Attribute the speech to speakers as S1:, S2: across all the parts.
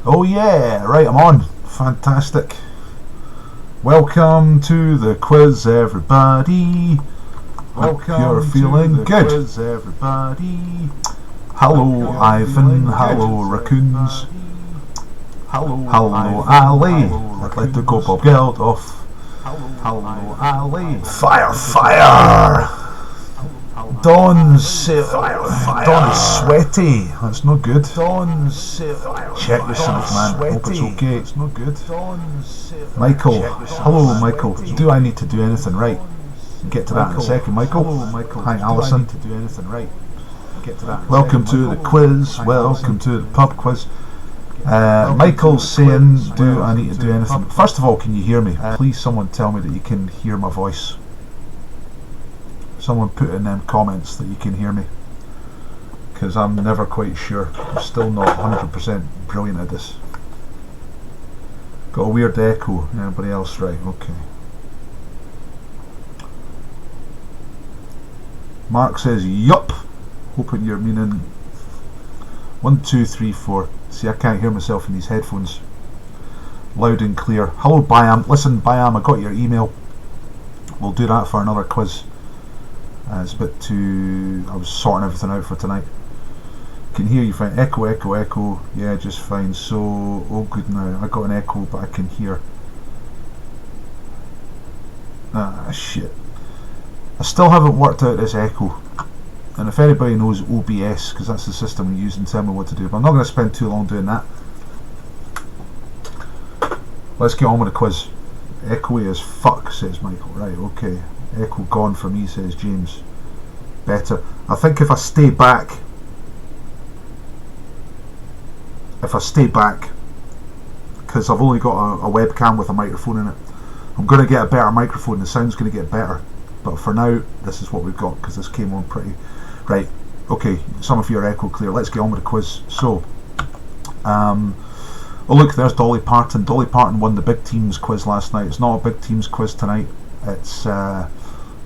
S1: Oh yeah, right, I'm on. Fantastic. Welcome to the quiz, everybody. Hope you're feeling good. Quiz, everybody. Hello, Ivan. Hello, raccoons. Hello, Ali. Atletico Bob Geldof. Hello, Ali. Fire. Don is sweaty. That's not good. Check yourself, man. Hope it's okay. It's not good. Michael. Hello, Michael. Do I need to do anything right? Get to that in a second, Michael. Hi, Alison. Welcome to the quiz. Welcome to the pub quiz. Michael's saying, do I need to do anything? First of all, can you hear me? Please, someone tell me that you can hear my voice. Someone put in them comments that you can hear me, because I'm never quite sure. I'm still not 100% brilliant at this. Got a weird echo. Anybody else? Right, okay. Mark says, yup. Hoping you're meaning 1, 2, 3, 4. See, I can't hear myself in these headphones. Loud and clear. Hello, Byam. Listen, Byam, I got your email. We'll do that for another quiz. It's a bit too... I was sorting everything out for tonight. Can hear you fine. Echo. Yeah, just fine. So, oh good now. I got an echo, but I can hear. Ah, shit. I still haven't worked out this echo. And if anybody knows OBS, because that's the system we use, and tell me what to do. But I'm not going to spend too long doing that. Let's get on with the quiz. Echoey as fuck, says Michael. Right, okay. Echo gone for me, says James. Better. I think if I stay back, because I've only got a webcam with a microphone in it, I'm going to get a better microphone. The sound's going to get better. But for now, this is what we've got, because this came on pretty... Right, okay, some of you are echo clear. Let's get on with the quiz. So, oh look, there's Dolly Parton. Dolly Parton won the big teams quiz last night. It's not a big teams quiz tonight. It's a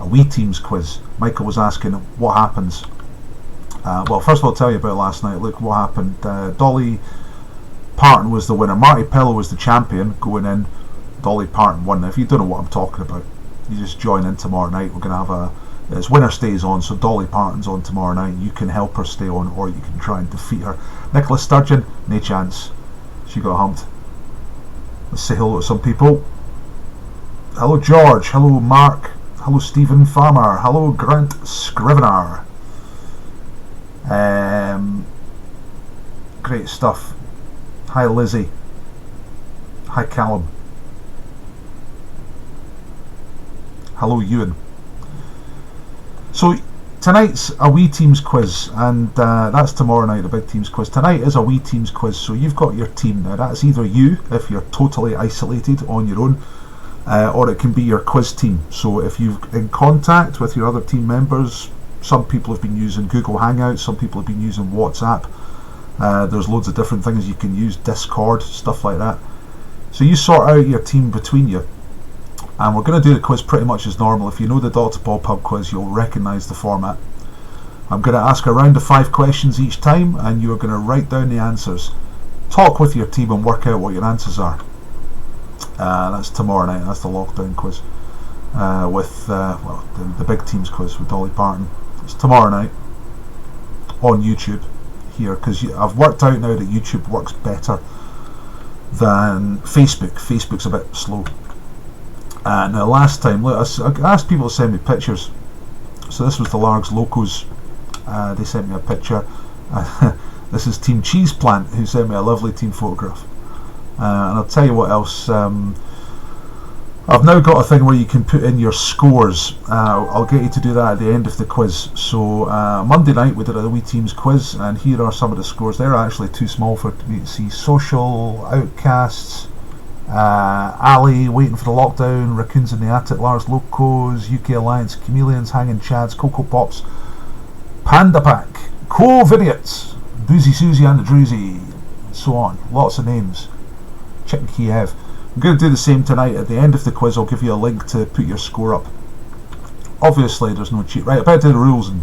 S1: wee teams quiz. Michael was asking what happens. Well, first of all, I'll tell you about last night. Look what happened. Dolly Parton was the winner. Marty Pillow was the champion going in. Dolly Parton won. Now, if you don't know what I'm talking about, you just join in tomorrow night. We're going to have it's winner stays on, so Dolly Parton's on tomorrow night. You can help her stay on, or you can try and defeat her. Nicola Sturgeon, no chance. She got humped. Let's say hello to some people. Hello George, hello Mark, hello Stephen Farmer, hello Grant Scrivener. Great stuff. Hi Lizzie. Hi Callum. Hello Ewan. So tonight's a wee teams quiz, and that's tomorrow night, the big teams quiz. Tonight is a wee teams quiz, so you've got your team. Now that's either you, if you're totally isolated on your own, or it can be your quiz team. So if you're in contact with your other team members, some people have been using Google Hangouts, some people have been using WhatsApp. There's loads of different things you can use, Discord, stuff like that. So you sort out your team between you. And we're going to do the quiz pretty much as normal. If you know the Dr. Paul pub quiz, you'll recognise the format. I'm going to ask a round of 5 questions each time, and you're going to write down the answers. Talk with your team and work out what your answers are. That's tomorrow night. That's the lockdown quiz with the big teams quiz with Dolly Parton. It's tomorrow night on YouTube here, because I've worked out now that YouTube works better than Facebook. Facebook's a bit slow. Now last time, look, I asked people to send me pictures. So this was the Largs Locos. They sent me a picture. This is Team Cheese Plant, who sent me a lovely team photograph. And I'll tell you what else. I've now got a thing where you can put in your scores. I'll get you to do that at the end of the quiz. So Monday night we did a wee teams quiz, and here are some of the scores. They're actually too small for me to see. Social, Outcasts, Ali, Waiting for the Lockdown, Raccoons in the Attic, Lars Locos, UK Alliance, Chameleons, Hanging Chads, Cocoa Pops, Panda Pack, Co-Vidiots, Boozy Susie and the Druzy, and so on. Lots of names. Chicken Kiev. I'm going to do the same tonight. At the end of the quiz, I'll give you a link to put your score up. Obviously, there's no cheat. Right, I better do the rules and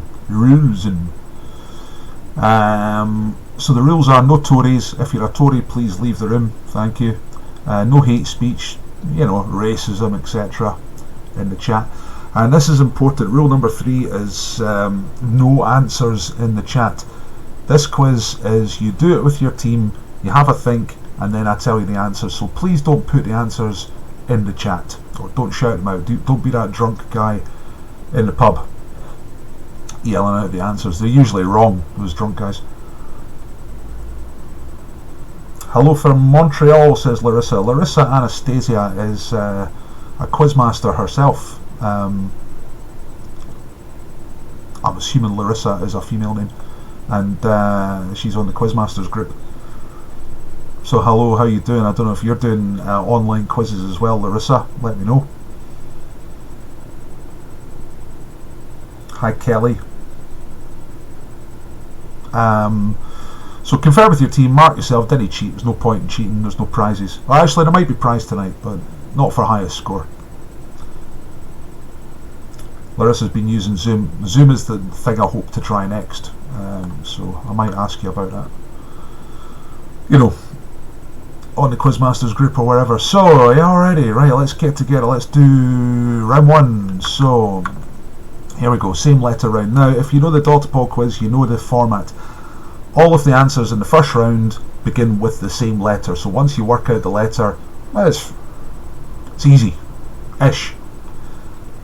S1: So the rules are no Tories. If you're a Tory, please leave the room. Thank you. No hate speech, racism, etc. in the chat. And this is important. Rule number 3 is no answers in the chat. This quiz is you do it with your team, you have a think, and then I tell you the answers. So please don't put the answers in the chat, or don't shout them out. Don't be that drunk guy in the pub yelling out the answers. They're usually wrong, those drunk guys. Hello from Montreal, says Larissa. Larissa Anastasia is a quizmaster herself. I'm assuming Larissa is a female name, and she's on the Quizmasters group. So hello, how you doing? I don't know if you're doing online quizzes as well, Larissa. Let me know. Hi, Kelly. So confer with your team, mark yourself, didn't cheat, there's no point in cheating, there's no prizes. Well, actually there might be prize tonight, but not for highest score. Larissa's been using Zoom. Zoom is the thing I hope to try next, so I might ask you about that. On the Quizmasters group or wherever. So, yeah, already, right, let's get together, let's do round 1. So, here we go, same letter round. Now, if you know the Dr. Paul quiz, you know the format. All of the answers in the first round begin with the same letter. So once you work out the letter, well, it's easy-ish.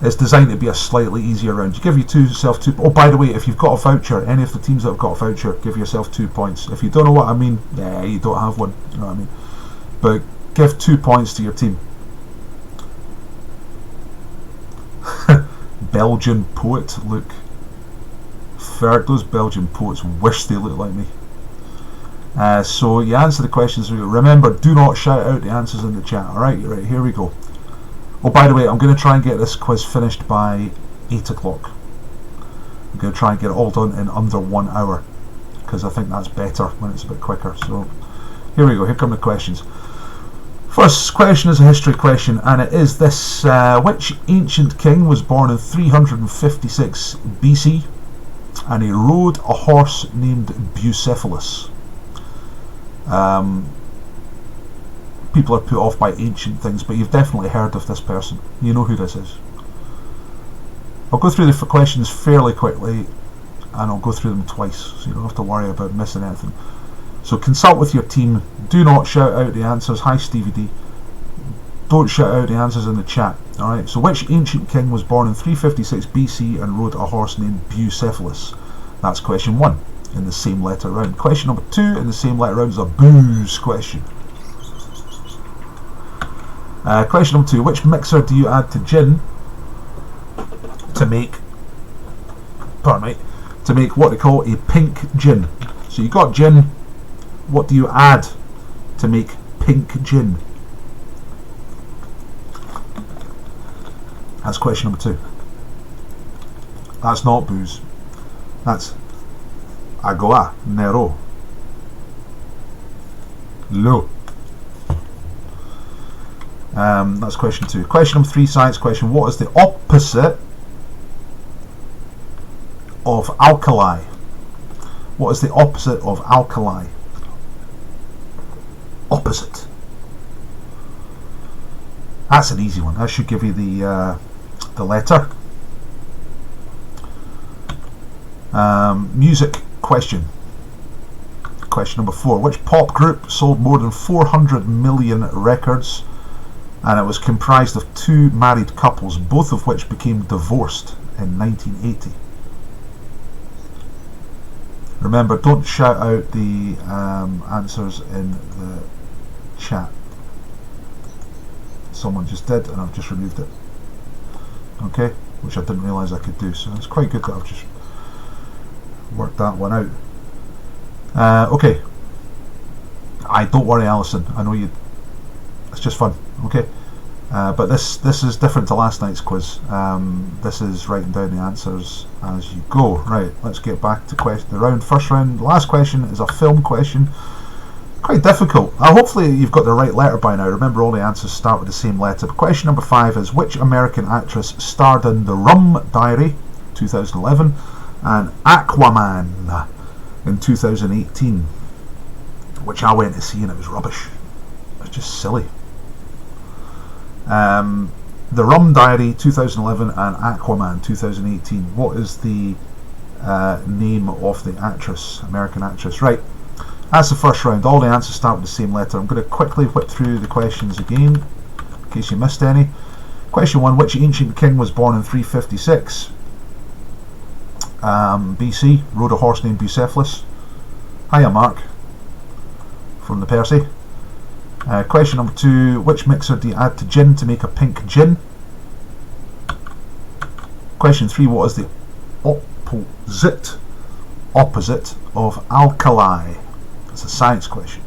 S1: It's designed to be a slightly easier round. You give yourself 2. Oh, by the way, if you've got a voucher, any of the teams that have got a voucher, give yourself 2 points. If you don't know what I mean, yeah, you don't have one. You know what I mean? But give 2 points to your team. Belgian poet, look. Those Belgian poets wish they looked like me. So you answer the questions. Remember, do not shout out the answers in the chat. Alright, right, here we go. Oh, by the way, I'm going to try and get this quiz finished by 8 o'clock. I'm going to try and get it all done in under 1 hour, because I think that's better when it's a bit quicker. So here we go, here come the questions. First question is a history question, and it is this. Which ancient king was born in 356 BC? And he rode a horse named Bucephalus. People are put off by ancient things, but you've definitely heard of this person. You know who this is. I'll go through the questions fairly quickly, and I'll go through them twice, so you don't have to worry about missing anything. So consult with your team. Do not shout out the answers. Hi, Stevie D. Don't shout out the answers in the chat. Alright, so which ancient king was born in 356 BC and rode a horse named Bucephalus? That's question 1 in the same letter round. Question number 2 in the same letter round is a booze question. Question number 2. Which mixer do you add to gin to make what they call a pink gin? So you got gin, what do you add to make pink gin? That's question number 2. That's not booze. That's agua, nero, lo. That's question 2. Question number 3, science question. What is the opposite of alkali? What is the opposite of alkali? Opposite. That's an easy one. That should give you the letter. Music question. Question number 4. Which pop group sold more than 400 million records, and it was comprised of 2 married couples, both of which became divorced in 1980? Remember, don't shout out the answers in the chat. Someone just did, and I've just removed it. Okay, which I didn't realise I could do, so it's quite good that I've just worked that one out. Okay, don't worry, Alison. I know you. It's just fun. Okay, but this is different to last night's quiz. This is writing down the answers as you go. Right, let's get back to the round. First round. The last question is a film question. Quite difficult. Hopefully you've got the right letter by now. Remember, all the answers start with the same letter. But question number 5 is, which American actress starred in The Rum Diary 2011 and Aquaman in 2018? which I went to see and it was rubbish. It was just silly. The Rum Diary 2011 and Aquaman 2018. What is the name of the actress, American actress? Right, that's the first round. All the answers start with the same letter. I'm going to quickly whip through the questions again, in case you missed any. Question 1, which ancient king was born in 356 BC, rode a horse named Bucephalus? Hiya Mark, from the Percy. Question number 2, which mixer do you add to gin to make a pink gin? Question 3, what is the opposite of alkali? It's a science question.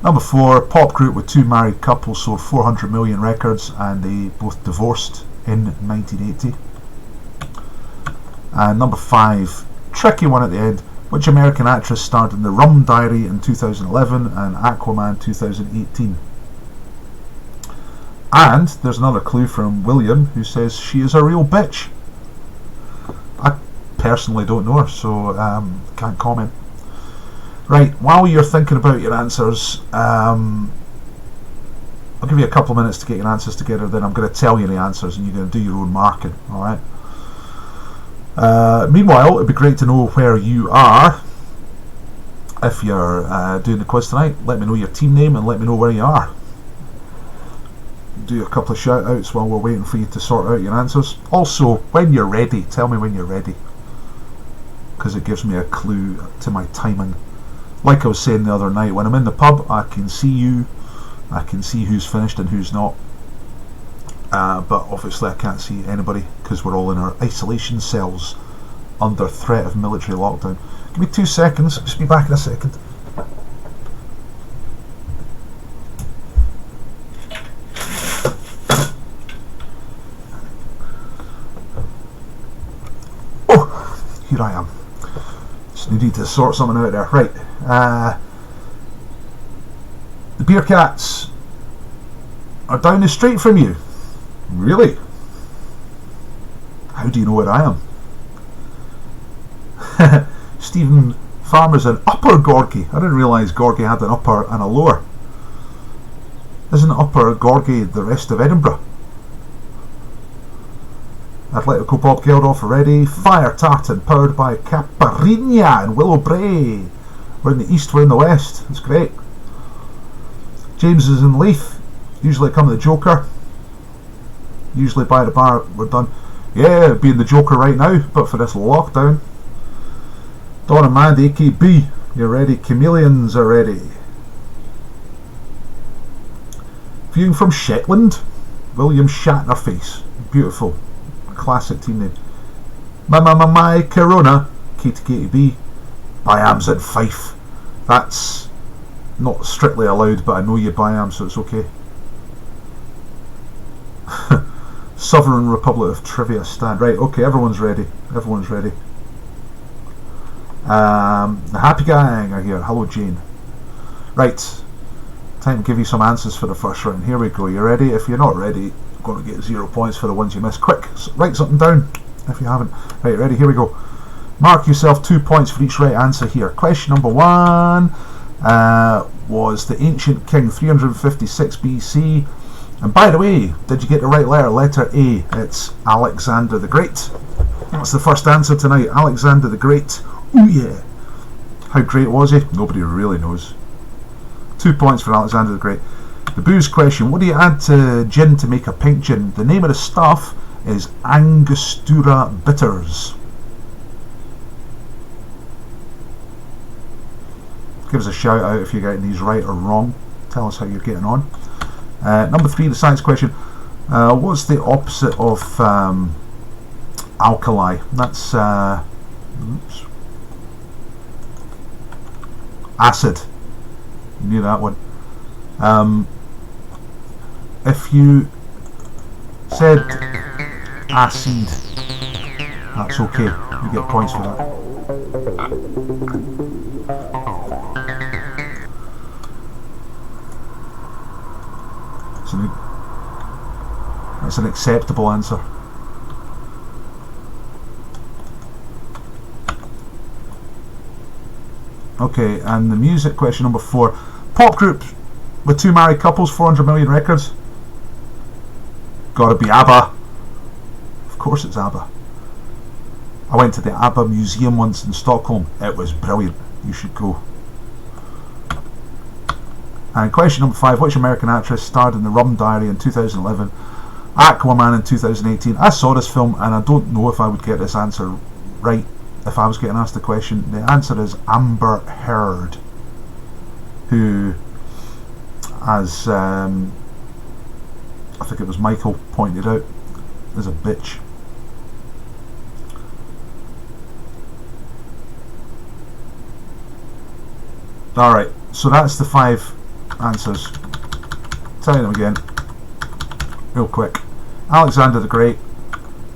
S1: Number 4, pop group with 2 married couples sold 400 million records and they both divorced in 1980. And number 5, tricky one at the end, which American actress starred in The Rum Diary in 2011 and Aquaman 2018? And there's another clue from William, who says she is a real bitch. I personally don't know her, so can't comment. Right, while you're thinking about your answers, I'll give you a couple of minutes to get your answers together, then I'm going to tell you the answers and you're going to do your own marking, alright? Meanwhile, it'd be great to know where you are. If you're doing the quiz tonight, let me know your team name and let me know where you are. Do a couple of shout outs while we're waiting for you to sort out your answers. Also, when you're ready, tell me when you're ready, because it gives me a clue to my timing. Like I was saying the other night, when I'm in the pub I can see you, I can see who's finished and who's not, but obviously I can't see anybody because we're all in our isolation cells under threat of military lockdown. Give me 2 seconds, just be back in a second. Oh, here I am. Just needed to sort something out there. Right, the beer cats are down the street from you. Really? How do you know where I am? Stephen Farmer's an upper Gorgie. I didn't realise Gorgie had an upper and a lower. Isn't upper Gorgie the rest of Edinburgh? Atletico Bob Geldof already. Fire Tartan powered by Caparina and Willow Bray. We're in the east, we're in the west. That's great. James is in Leith. Usually come the Joker. Usually by the bar we're done. Yeah, being the Joker right now, but for this lockdown. Don and Mandy, AKB, you're ready. Chameleons are ready. Viewing from Shetland, William Shatnerface. Beautiful. Classic team name. My Corona, KTKB, Byams and Fife. That's not strictly allowed, but I know you Byam, so it's okay. Sovereign Republic of Trivia stand. Right, okay, everyone's ready. Everyone's ready. The Happy Gang are here. Hello, Jane. Right, time to give you some answers for the first round. Here we go. You ready? If you're not ready, you're going to get 0 points for the ones you missed. Quick, write something down if you haven't. Right, ready? Here we go. Mark yourself 2 points for each right answer here. Question number 1 was the ancient king 356 BC. And by the way, did you get the right letter? Letter A. It's Alexander the Great. That's the first answer tonight. Alexander the Great. Ooh yeah. How great was he? Nobody really knows. 2 points for Alexander the Great. The booze question. What do you add to gin to make a pink gin? The name of the stuff is Angostura Bitters. Give us a shout out if you're getting these right or wrong. Tell us how you're getting on. Number 3, the science question. What's the opposite of alkali? That's acid. You knew that one. If you said acid, that's okay. You get points for that. That's an acceptable answer. Okay, and the music question number 4. Pop group with 2 married couples, 400 million records. Gotta be ABBA. Of course it's ABBA. I went to the ABBA museum once in Stockholm. It was brilliant. You should go. And question number 5. Which American actress starred in The Rum Diary in 2011? Aquaman in 2018. I saw this film and I don't know if I would get this answer right if I was getting asked the question. The answer is Amber Heard, who, as I think it was Michael pointed out, is a bitch. Alright, so that's the 5 answers. Tell you them again real quick. Alexander the Great,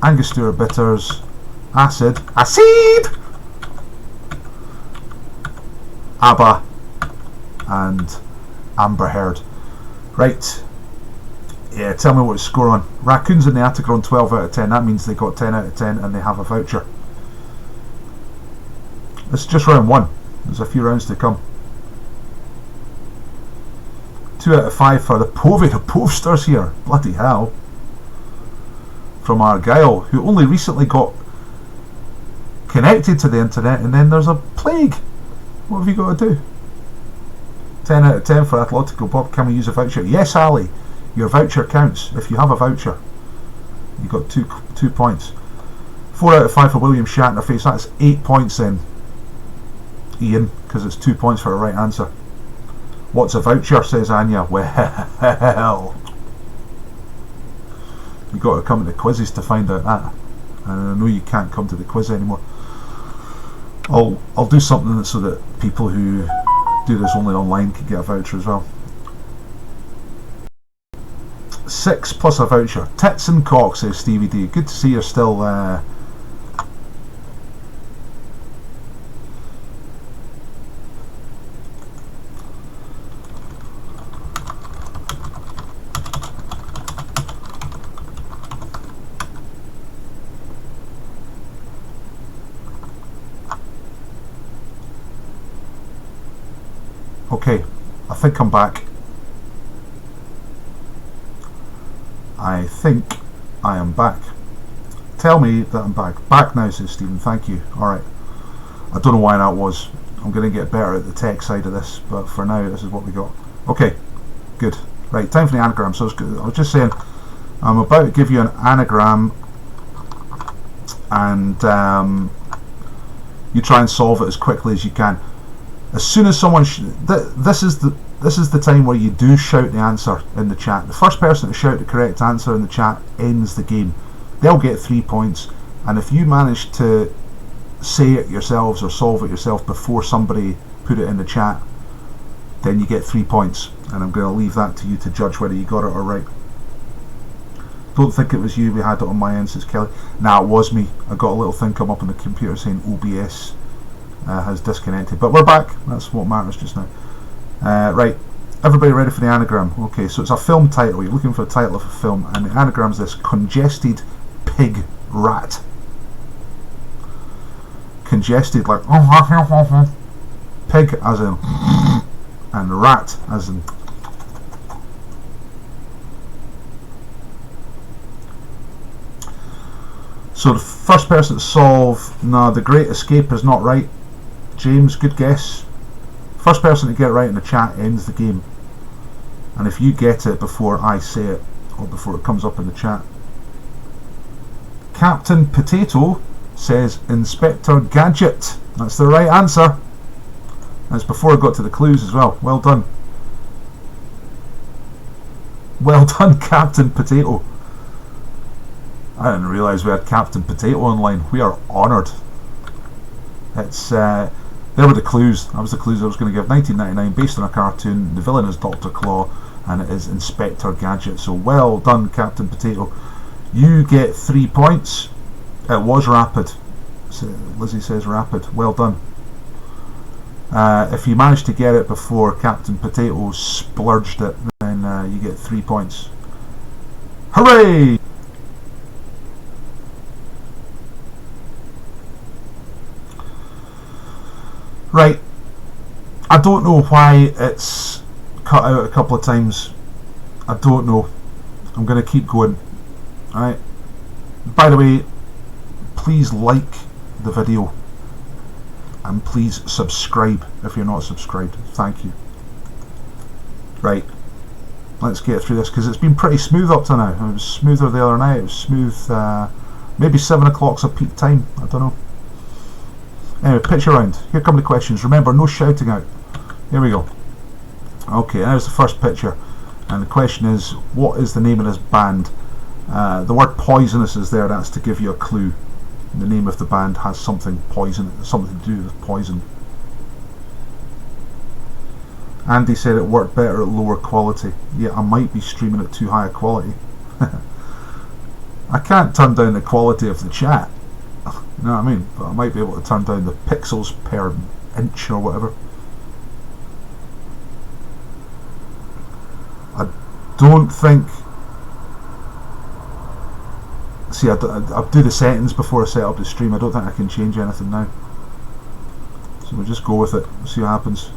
S1: Angostura bitters, acid, ABBA, and Amber Heard. Right, yeah, tell me what to score on. Raccoons in the Attic are on 12 out of 10. That means they got 10 out of 10 and they have a voucher. This is just round 1. There's a few rounds to come. 2 out of 5 for the Povsters here. Bloody hell. From Argyle, who only recently got connected to the internet, and then there's a plague. What have you got to do? 10 out of 10 for Atletico Bob. Can we use a voucher? Yes, Ali. Your voucher counts. If you have a voucher, you got 2 points. 4 out of 5 for William Shatner face. That's 8 points then, Ian, because it's 2 points for a right answer. What's a voucher, says Anya. Well, you got to come to the quizzes to find out that. And I know you can't come to the quiz anymore. I'll do something so that people who do this only online can get a voucher as well. 6 plus a voucher. Tits and cock, says Stevie D. Good to see you're still okay, I think I'm back. I think I am back. Tell me that I'm back. Back now, says Stephen. Thank you. Alright. I don't know why that was. I'm going to get better at the tech side of this, but for now, this is what we got. Okay, good. Right, time for the anagram. So I was just saying, I'm about to give you an anagram, and you try and solve it as quickly as you can. As soon as someone this is the time where you do shout the answer in the chat. The first person to shout the correct answer in the chat ends the game. They'll get 3 points, and if you manage to say it yourselves or solve it yourself before somebody put it in the chat, then you get 3 points, and I'm going to leave that to you to judge whether you got it or right. Don't think it was you. We had it on my end, says Kelly. Nah, it was me. I got a little thing come up on the computer saying OBS has disconnected, but we're back. That's what matters just now. Right, everybody ready for the anagram? Okay, so it's a film title. You're looking for the title of a film, and the anagram's this: congested pig rat. Congested like pig as in and rat as in. So the first person to solve, no, The Great Escape is not right. James, good guess. First person to get it right in the chat ends the game. And if you get it before I say it, or before it comes up in the chat. Captain Potato says Inspector Gadget. That's the right answer. That's before I got to the clues as well. Well done. Well done, Captain Potato. I didn't realise we had Captain Potato online. We are honoured. It's there were the clues. That was the clues I was going to give. 1999, based on a cartoon. The villain is Dr. Claw, and it is Inspector Gadget. So well done, Captain Potato. You get 3 points. It was rapid. So Lizzie says rapid. Well done. If you managed to get it before Captain Potato splurged it, then you get 3 points. Hooray! Right, I don't know why it's cut out a couple of times. I don't know. I'm going to keep going. Alright. By the way, please like the video and please subscribe if you're not subscribed. Thank you. Right. Let's get through this because it's been pretty smooth up to now. It was smoother the other night. It was smooth. Maybe 7 o'clock's a peak time. I don't know. Anyway, picture round. Here come the questions. Remember, no shouting out. Here we go. Okay, there's the first picture. And the question is, what is the name of this band? The word poisonous is there. That's to give you a clue. The name of the band has something something to do with poison. Andy said it worked better at lower quality. Yeah, I might be streaming at too high a quality. I can't turn down the quality of the chat. You know what I mean? But I might be able to turn down the pixels per inch or whatever. I don't think... See, I'll do the settings before I set up the stream. I don't think I can change anything now. So we'll just go with it. See what happens.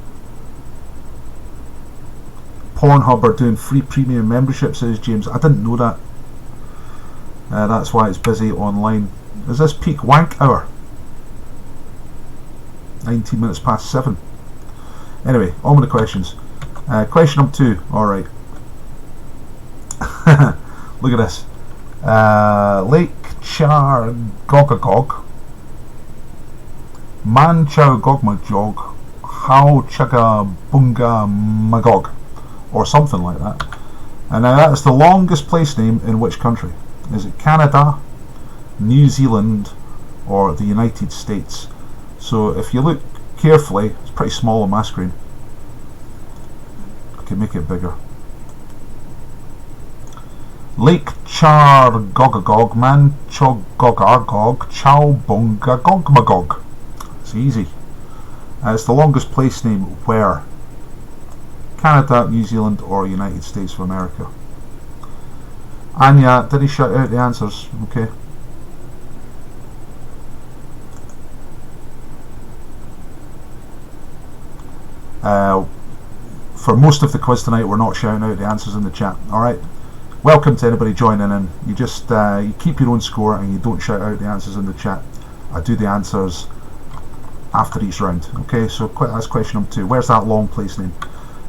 S1: Pornhub are doing free premium membership, says James. I didn't know that. That's why it's busy online. Is this peak wank hour? 19 minutes past 7. Anyway, on with the questions. Question number 2. Alright. Look at this. Lake Chargogagog, Manchowgogmajog, How Chugga Bunga Magog, or something like that. And now that is the longest place name in which country? Is it Canada, New Zealand, or the United States? So if you look carefully, it's pretty small on my screen. I can make it bigger. Lake Chargogagog, Manchowgogagog, Chowbungagogmagog. It's easy. It's the longest place name where? Canada, New Zealand, or United States of America? Anya, did he shout out the answers? Okay. For most of the quiz tonight, we're not shouting out the answers in the chat. Alright. Welcome to anybody joining in. You just you keep your own score and you don't shout out the answers in the chat. I do the answers after each round. Okay, so that's question number 2. Where's that long place name?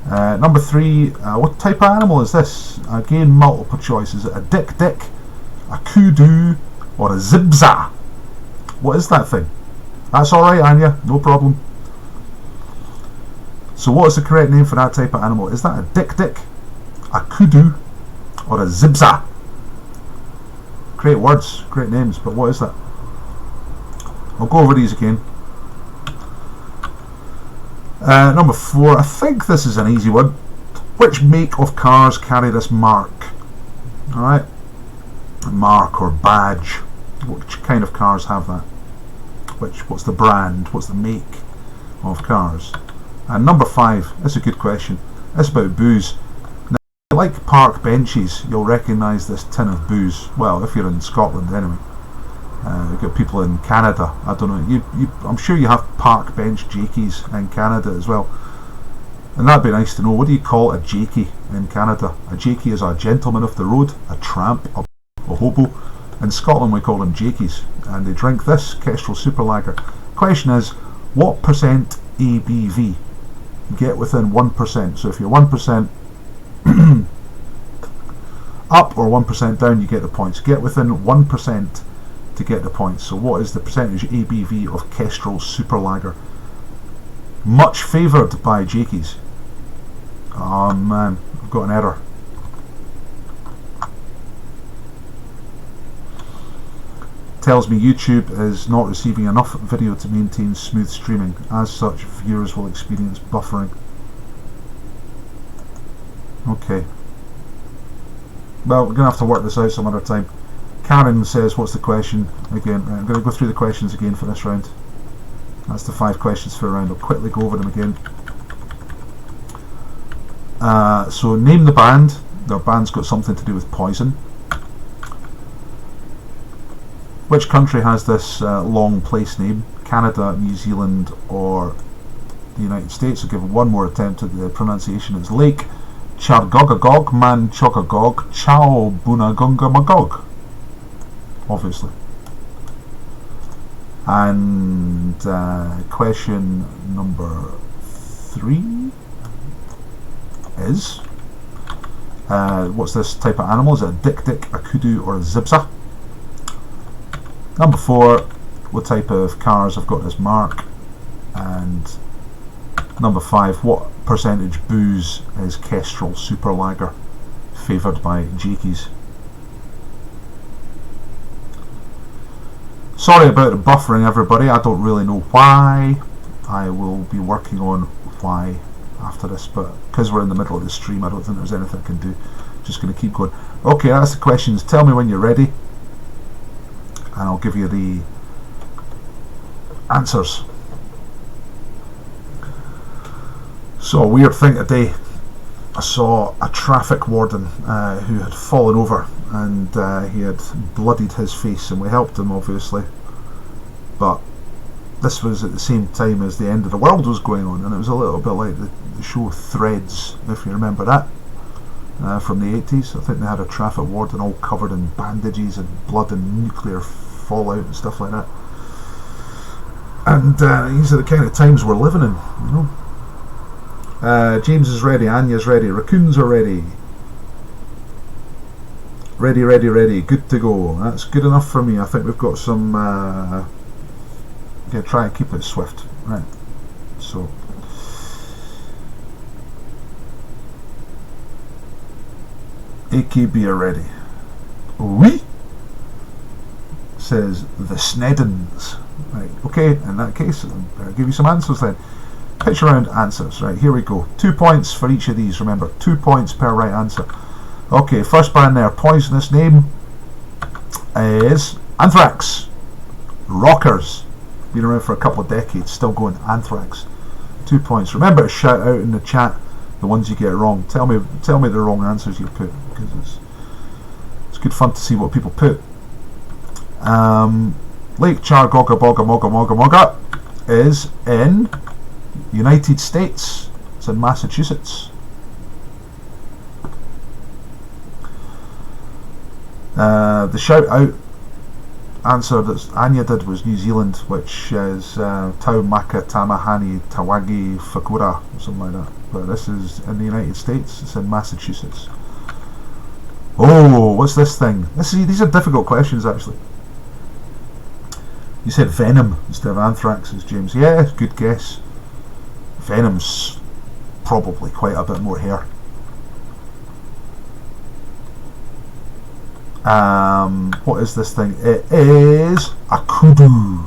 S1: Number 3, what type of animal is this? Again, multiple choice. Is it a dick, a kudu, or a zibza? What is that thing? That's alright, Anya, no problem. So what is the correct name for that type of animal? Is that a dick, a kudu, or a zibza? Great words, great names, but what is that? I'll go over these again. Number 4, I think this is an easy one. Which make of cars carry this mark? Alright, mark or badge. Which kind of cars have that? What's the brand? What's the make of cars? And number 5, that's a good question. It's about booze. Now, if you like park benches, you'll recognise this tin of booze. Well, if you're in Scotland anyway. We've got people in Canada. I don't know. I'm sure you have park bench jakies in Canada as well. And that'd be nice to know. What do you call a jakey in Canada? A jakey is a gentleman of the road, a tramp, a hobo. In Scotland we call them jakies, and they drink this Kestrel Super Lager. Question is, what percent ABV? Get within 1%. So if you're 1% up or 1% down, you get the points. Get within 1% to get the points. So what is the percentage ABV of Kestrel Super Lager? Much favoured by jakies. Oh man, I've got an error. Tells me YouTube is not receiving enough video to maintain smooth streaming. As such, viewers will experience buffering. Okay. Well, we're going to have to work this out some other time. Karen says, what's the question? Again, I'm going to go through the questions again for this round. That's the 5 questions for a round. I'll quickly go over them again. So, name the band. Their band's got something to do with poison. Which country has this long place name? Canada, New Zealand, or the United States. I'll give one more attempt at the pronunciation. It's Lake Chargogagog Manchogagog Chao Bunagunga Magog, obviously. And question number 3 is, what's this type of animal? Is it a dik-dik, a kudu, or a zibza? Number 4, what type of cars have got this mark? And number 5, what percentage booze is Kestrel Super Lager, favoured by Jakies? Sorry about the buffering, everybody. I don't really know why. I will be working on why after this, but because we're in the middle of the stream, I don't think there's anything I can do. Just going to keep going. Okay, that's the questions. Tell me when you're ready, and I'll give you the answers. So, a weird thing today. I saw a traffic warden who had fallen over, and he had bloodied his face, and we helped him, obviously. But this was at the same time as the end of the world was going on, and it was a little bit like the show Threads, if you remember that, from the 80s. I think they had a traffic warden all covered in bandages and blood and nuclear fallout and stuff like that. And these are the kind of times we're living in, you know. James is ready, Anya's ready, raccoons are ready. Ready, ready, ready, good to go. That's good enough for me. I think we've got some... yeah, try and keep it swift. Right, so... AKB are ready. Oui? Says the Sneddons. Right, okay, in that case, I'll give you some answers then. Pitch around answers. Right, here we go. 2 points for each of these, remember. 2 points per right answer. Okay, first band there. Poisonous name is Anthrax. Rockers. Been around for a couple of decades, still going. Anthrax. 2 points. Remember to shout out in the chat the ones you get wrong. Tell me the wrong answers you put, because it's good fun to see what people put. Lake Chargogga Bogga Mogga Mogga Mogga is in United States. It's in Massachusetts. The shout out answer that Anya did was New Zealand, which is Taumaka Tamahani Tawagi Fakura, or something like that. But this is in the United States. It's in Massachusetts. Oh, what's this thing? These are difficult questions, actually. You said venom instead of anthrax, as James. Yeah, good guess. Venom's probably quite a bit more hair. What is this thing? It is a kudu.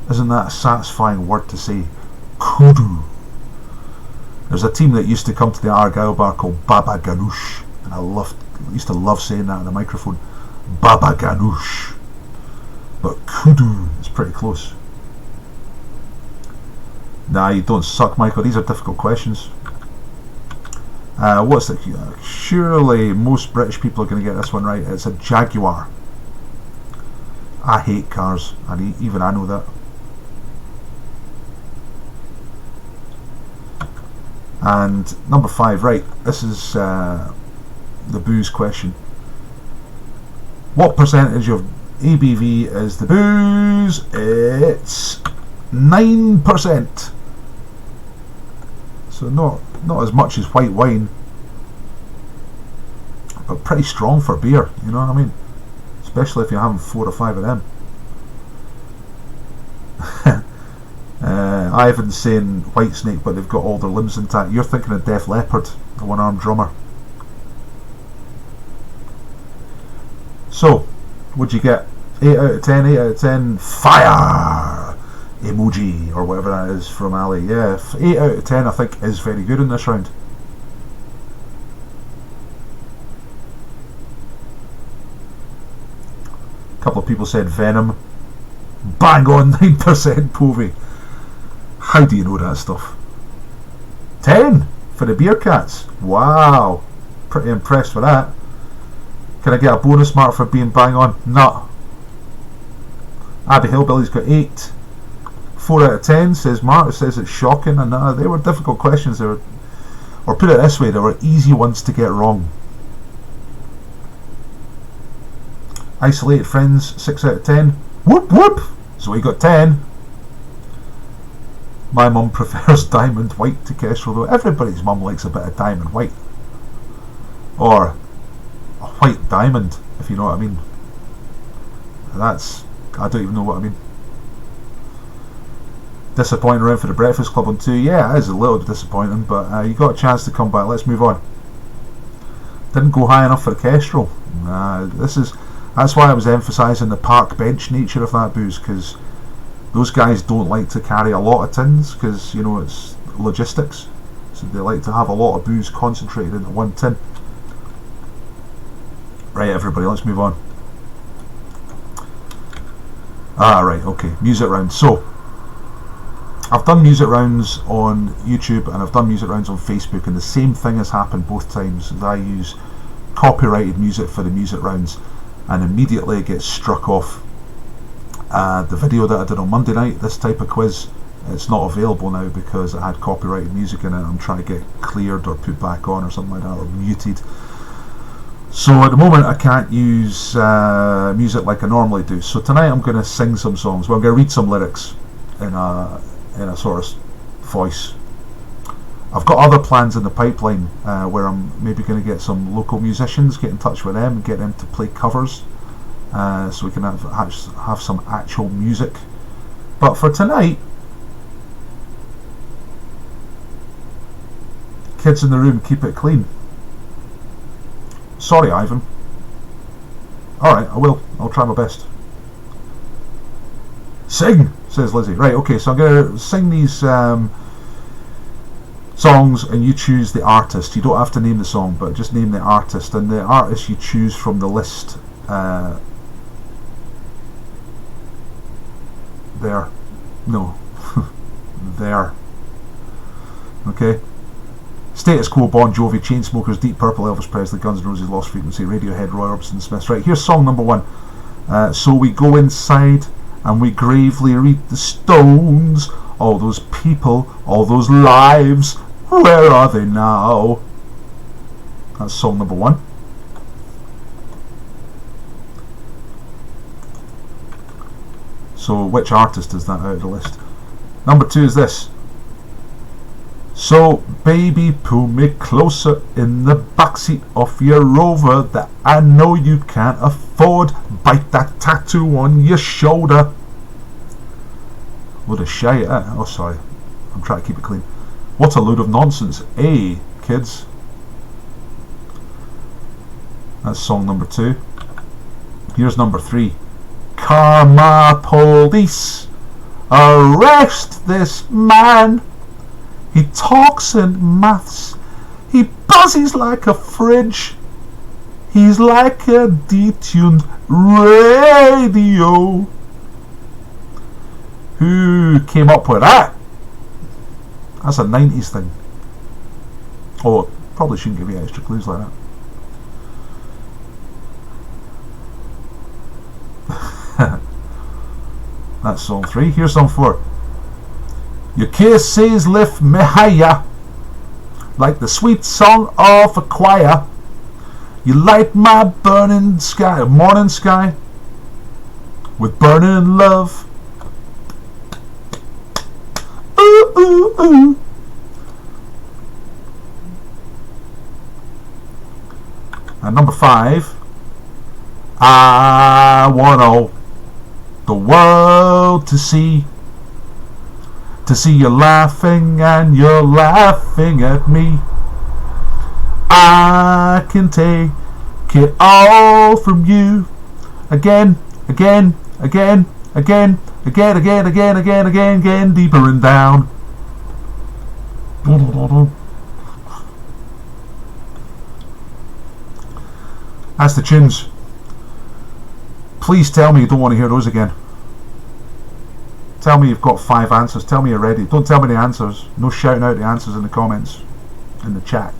S1: Isn't that a satisfying word to say? Kudu. There's a team that used to come to the Argyle bar called Baba Ganoush, and I used to love saying that on the microphone. Baba Ganoush. But kudu is pretty close. Nah, you don't suck, Michael. These are difficult questions. What's the... surely most British people are going to get this one right. It's a Jaguar. I hate cars, and even I know that. And number 5, right, this is the booze question. What percentage of ABV is the booze? It's 9%. So not as much as white wine, but pretty strong for beer, you know what I mean? Especially if you're having 4 or 5 of them. Ivan's saying Whitesnake, but they've got all their limbs intact. You're thinking of Def Leppard, the one-armed drummer. So, what'd you get? 8 out of 10, 8 out of 10, fire emoji, or whatever that is from Ali. Yeah, 8 out of 10 I think is very good in this round. A couple of people said Venom. Bang on, 9% Povey. How do you know that stuff? 10 for the Beer Cats. Wow, pretty impressed with that. Can I get a bonus mark for being bang on? No. Abbey Hillbilly's got 8. 4 out of 10, says Mark. It says it's shocking, and they were difficult questions. They were, or put it this way, they were easy ones to get wrong. Isolated friends, 6 out of 10. Whoop whoop! So we got 10. My mum prefers diamond white to kestrel, though. Everybody's mum likes a bit of diamond white. Or a white diamond, if you know what I mean. That's, I don't even know what I mean. Disappointing round for the Breakfast Club on 2. Yeah, it is a little disappointing, but you got a chance to come back. Let's move on. Didn't go high enough for the kestrel. That's why I was emphasising the park bench nature of that booze, because those guys don't like to carry a lot of tins, because, you know, it's logistics. So they like to have a lot of booze concentrated into one tin. Right, everybody, let's move on. Right, okay, music round. So, I've done music rounds on YouTube and I've done music rounds on Facebook, and the same thing has happened both times. I use copyrighted music for the music rounds, and immediately it gets struck off. The video that I did on Monday night, this type of quiz, it's not available now because it had copyrighted music in it. I'm trying to get cleared or put back on or something like that, or muted. So at the moment I can't use music like I normally do. So tonight I'm going to sing some songs. Well, I'm going to read some lyrics in a sort of voice. I've got other plans in the pipeline where I'm maybe going to get some local musicians, get in touch with them and get them to play covers, so we can have some actual music. But for tonight, kids in the room, keep it clean. Sorry, Ivan. Alright, I will. I'll try my best. Sing, says Lizzie. Right, okay, so I'm going to sing these songs and you choose the artist. You don't have to name the song, but just name the artist. And the artist you choose from the list there. No. There. Okay. Status Quo, Bon Jovi, Chainsmokers, Deep Purple, Elvis Presley, Guns N' Roses, Lost Frequency, Radiohead, Roy Orbison, Smiths. Right, here's song number 1. So we go inside and we gravely read the stones. All those people, all those lives, where are they now? That's song number 1. So which artist is that out of the list? Number 2 is this. So baby, pull me closer in the backseat of your Rover that I know you can't afford. Bite that tattoo on your shoulder. What a shite, eh? Oh, sorry. I'm trying to keep it clean. What a load of nonsense. Hey, kids. That's song number 2. Here's number 3. Karma police, arrest this man. He talks in maths. He buzzes like a fridge. He's like a detuned radio. Who came up with that? That's a 90s thing. Oh, probably shouldn't give you extra clues like that. That's song 3. Here's song 4. Your kisses lift me higher, like the sweet song of a choir. You light my burning sky, morning sky, with burning love. Ooh, ooh, ooh. And number 5. I want all the world to see you laughing, and you're laughing at me. I can take it all from you. Again, again, again, again, again, again, again, again, again, again, deeper and down. That's the tunes. Please tell me you don't want to hear those again. Tell me you've got 5 answers. Tell me you're ready. Don't tell me the answers. No shouting out the answers in the comments, in the chat.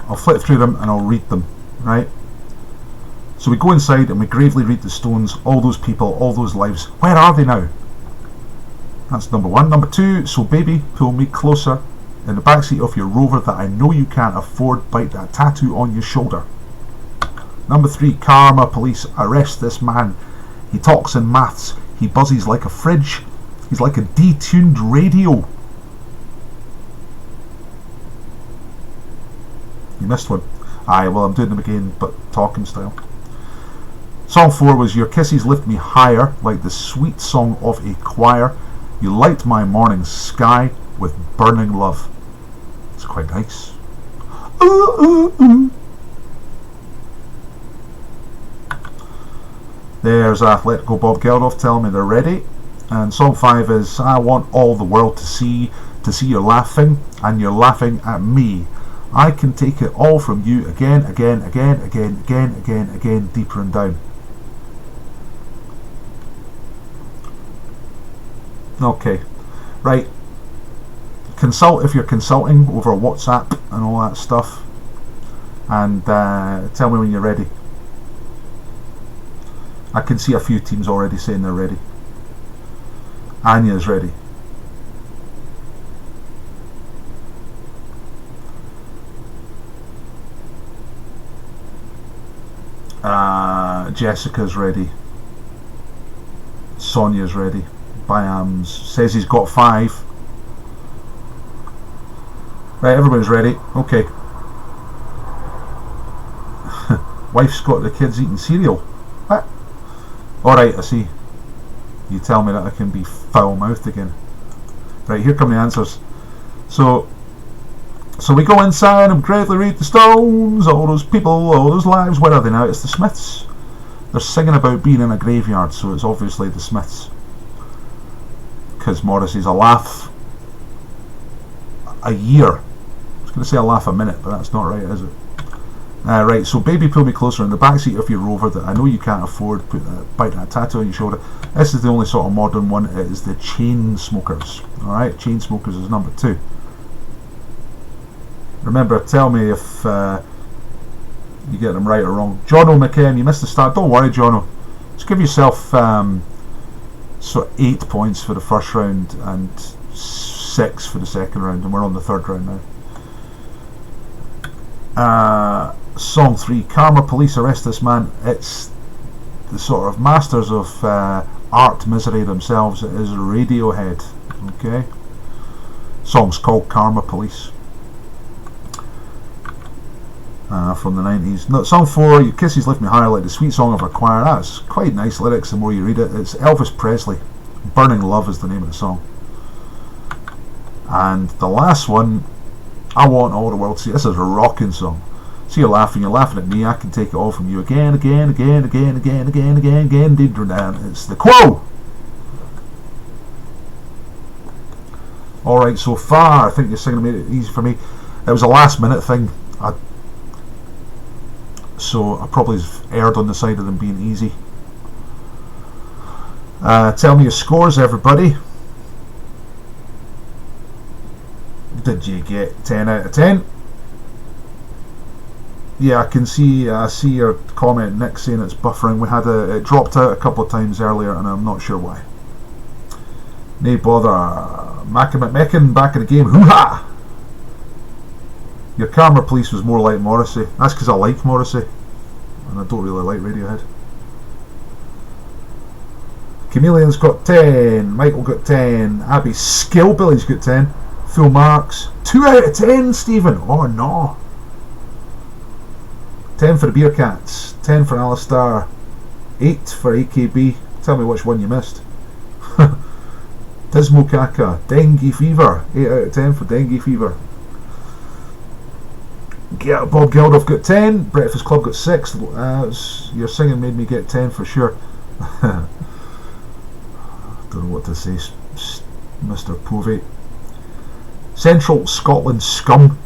S1: I'll flip through them and I'll read them, right? So we go inside and we gravely read the stones, all those people, all those lives. Where are they now? That's number one. Number two, so baby, pull me closer. In the backseat of your Rover that I know you can't afford, bite that tattoo on your shoulder. Number three, karma police, arrest this man. He talks in maths, he buzzes like a fridge, he's like a detuned radio. You missed one. Aye, well I'm doing them again, but talking style. Song 4 was Your Kisses Lift Me Higher, like the sweet song of a choir. You light my morning sky with burning love. It's quite nice. Ooh, ooh, ooh. There's Let Go Bob Geldof telling me they're ready. And song 5 is I want all the world to see you're laughing, and you're laughing at me. I can take it all from you again, again, again, again, again, again, again, deeper and down. Okay, right. Consult if you're consulting over WhatsApp and all that stuff, and tell me when you're ready. I can see a few teams already saying they're ready. Anya's ready. Jessica's ready. Sonia's ready. Byams says he's got 5. Right, everybody's ready. Okay. Wife's got the kids eating cereal. What? Alright, I see. You tell me that I can be foul-mouthed again. Right, here come the answers. So we go inside and gravely read the stones. All those people, all those lives. Where are they now? It's the Smiths. They're singing about being in a graveyard, so it's obviously the Smiths. Because Morrissey's a laugh a year. I was going to say a laugh a minute, but that's not right, is it? Right, so baby, pull me closer in the backseat of your Rover that I know you can't afford. Bite that tattoo on your shoulder. This is the only sort of modern one. It is the Chainsmokers. Alright, Chainsmokers is number 2. Remember, tell me if you get them right or wrong. Jono McKen, you missed the start. Don't worry, Jono. Just give yourself sort of 8 points for the first round and 6 for the second round, and we're on the third round now. Song 3, Karma Police, arrest this man. It's the sort of masters of art misery themselves. It is Radiohead. Okay. Song's called Karma Police. From the 90s. No, song 4, Your Kisses Lift Me Higher, like the sweet song of a choir. That's quite nice lyrics the more you read it. It's Elvis Presley. Burning Love is the name of the song. And the last one, I Want All the World to See. This is a rocking song. See, you're laughing at me, I can take it all from you again, again, again, again, again, again, again, again, deeper down. It's the Quo! Alright, so far, I think you're singing made it easy for me. It was a last minute thing. So I probably erred on the side of them being easy. Tell me your scores, everybody. Did you get 10 out of 10? Yeah, I see your comment, Nick, saying it's buffering. It dropped out a couple of times earlier, and I'm not sure why. Nay bother. Mackin McMeckin back in the game. Hoo-ha! Your Karma Police was more like Morrissey. That's because I like Morrissey, and I don't really like Radiohead. Chameleon's got 10. Michael got 10. Abby Skillbilly's got 10. Full marks. 2 out of 10, Stephen. Oh no. 10 for the Beer Cats. 10 for Alistair. 8 for AKB. Tell me which one you missed. Dismo Kaka. Dengue Fever. 8 out of 10 for Dengue Fever. Bob Geldof got 10. Breakfast Club got 6. Your singing made me get 10 for sure. Don't know what to say, Mr. Povey. Central Scotland Scum.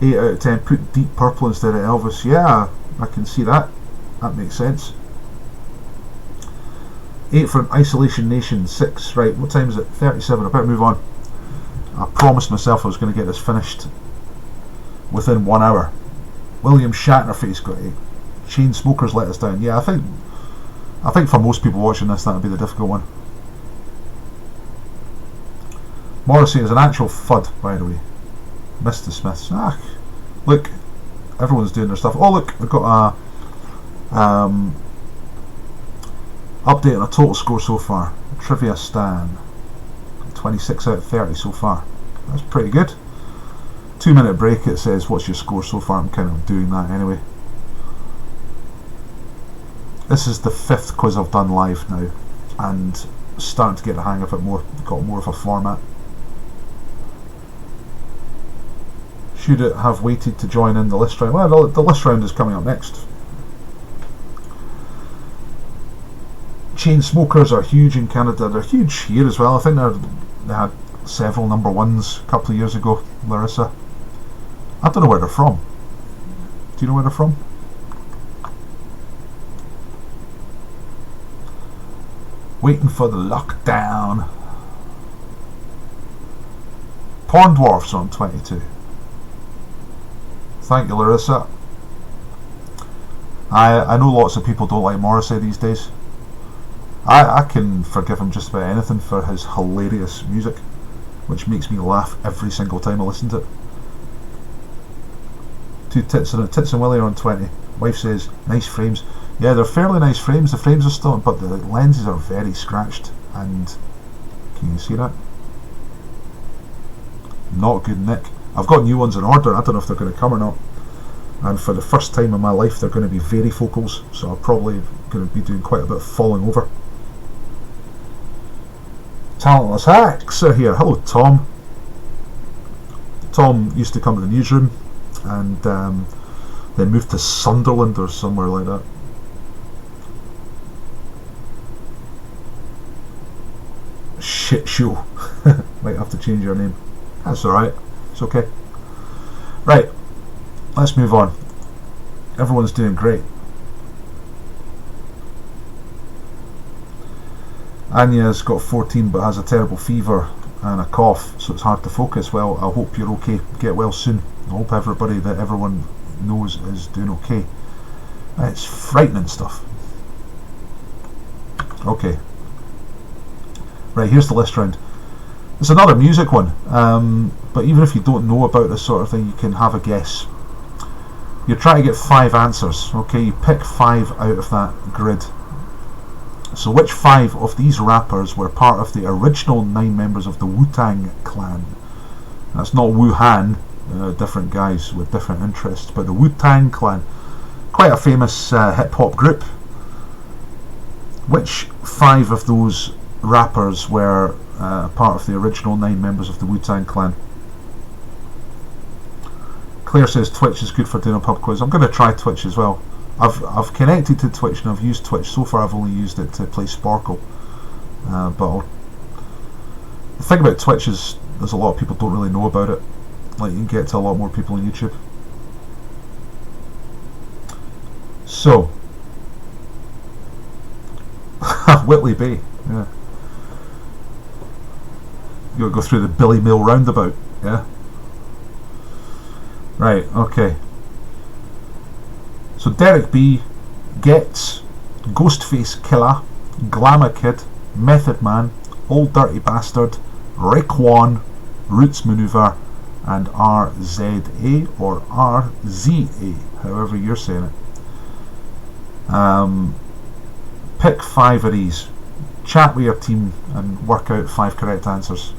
S1: 8 out of 10. Put Deep Purple instead of Elvis. Yeah, I can see that. That makes sense. 8 for Isolation Nation. 6. Right, what time is it? 37. I better move on. I promised myself I was going to get this finished within 1 hour. William Shatnerface got 8. Chain Smokers let us down. Yeah, I think for most people watching this, that would be the difficult one. Morrissey is an actual FUD, by the way. Missed the Smiths. Ah, look, everyone's doing their stuff. Oh look, we've got a update on a total score so far. Trivia Stan, 26 out of 30 so far. That's pretty good. 2-minute break. It says what's your score so far. I'm kind of doing that anyway. This is the 5th quiz I've done live now, and starting to get the hang of it more. Got more of a format. Should it have waited to join in the list round? Well, the list round is coming up next. Chain Smokers are huge in Canada. They're huge here as well. I think they had several number ones a couple of years ago. Larissa, I don't know where they're from. Do you know where they're from? Waiting for the lockdown. Porn Dwarfs on 22. Thank you, Larissa. I know lots of people don't like Morrissey these days. I can forgive him just about anything for his hilarious music, which makes me laugh every single time I listen to it. 2 tits and Willie are on 20. Wife says, nice frames. Yeah, they're fairly nice frames. The frames are still, but the lenses are very scratched. And can you see that? Not good, Nick. I've got new ones in order. I don't know if they're going to come or not. And for the first time in my life, they're going to be varifocals, so I'm probably going to be doing quite a bit of falling over. Talentless Hacks are here. Hello, Tom. Tom used to come to the newsroom and then moved to Sunderland or somewhere like that. Shit show. Might have to change your name. That's alright. It's okay. Right. Let's move on. Everyone's doing great. Anya's got 14 but has a terrible fever and a cough, so it's hard to focus. Well, I hope you're okay. Get well soon. I hope everybody that everyone knows is doing okay. It's frightening stuff. Okay. Right, here's the list round. It's another music one, but even if you don't know about this sort of thing, you can have a guess. You're trying to get 5 answers, okay? You pick 5 out of that grid. So which 5 of these rappers were part of the original 9 members of the Wu-Tang Clan? That's not Wuhan, different guys with different interests, but the Wu-Tang Clan. Quite a famous hip-hop group. Which 5 of those rappers were part of the original 9 members of the Wu-Tang Clan? Claire says Twitch is good for doing a pub quiz. I'm going to try Twitch as well. I've connected to Twitch and I've used Twitch. So far I've only used it to play Sparkle. But the thing about Twitch is there's a lot of people don't really know about it. Like, you can get to a lot more people on YouTube. So Whitley Bay, yeah. You gotta go through the Billy Mill roundabout, yeah. Right, okay. So Derek B, Gets, Ghostface Killer, Glamour Kid, Method Man, Old Dirty Bastard, Raekwon, Roots Maneuver, and RZA or RZA, however you're saying it. Pick 5 of these. Chat with your team and work out 5 correct answers.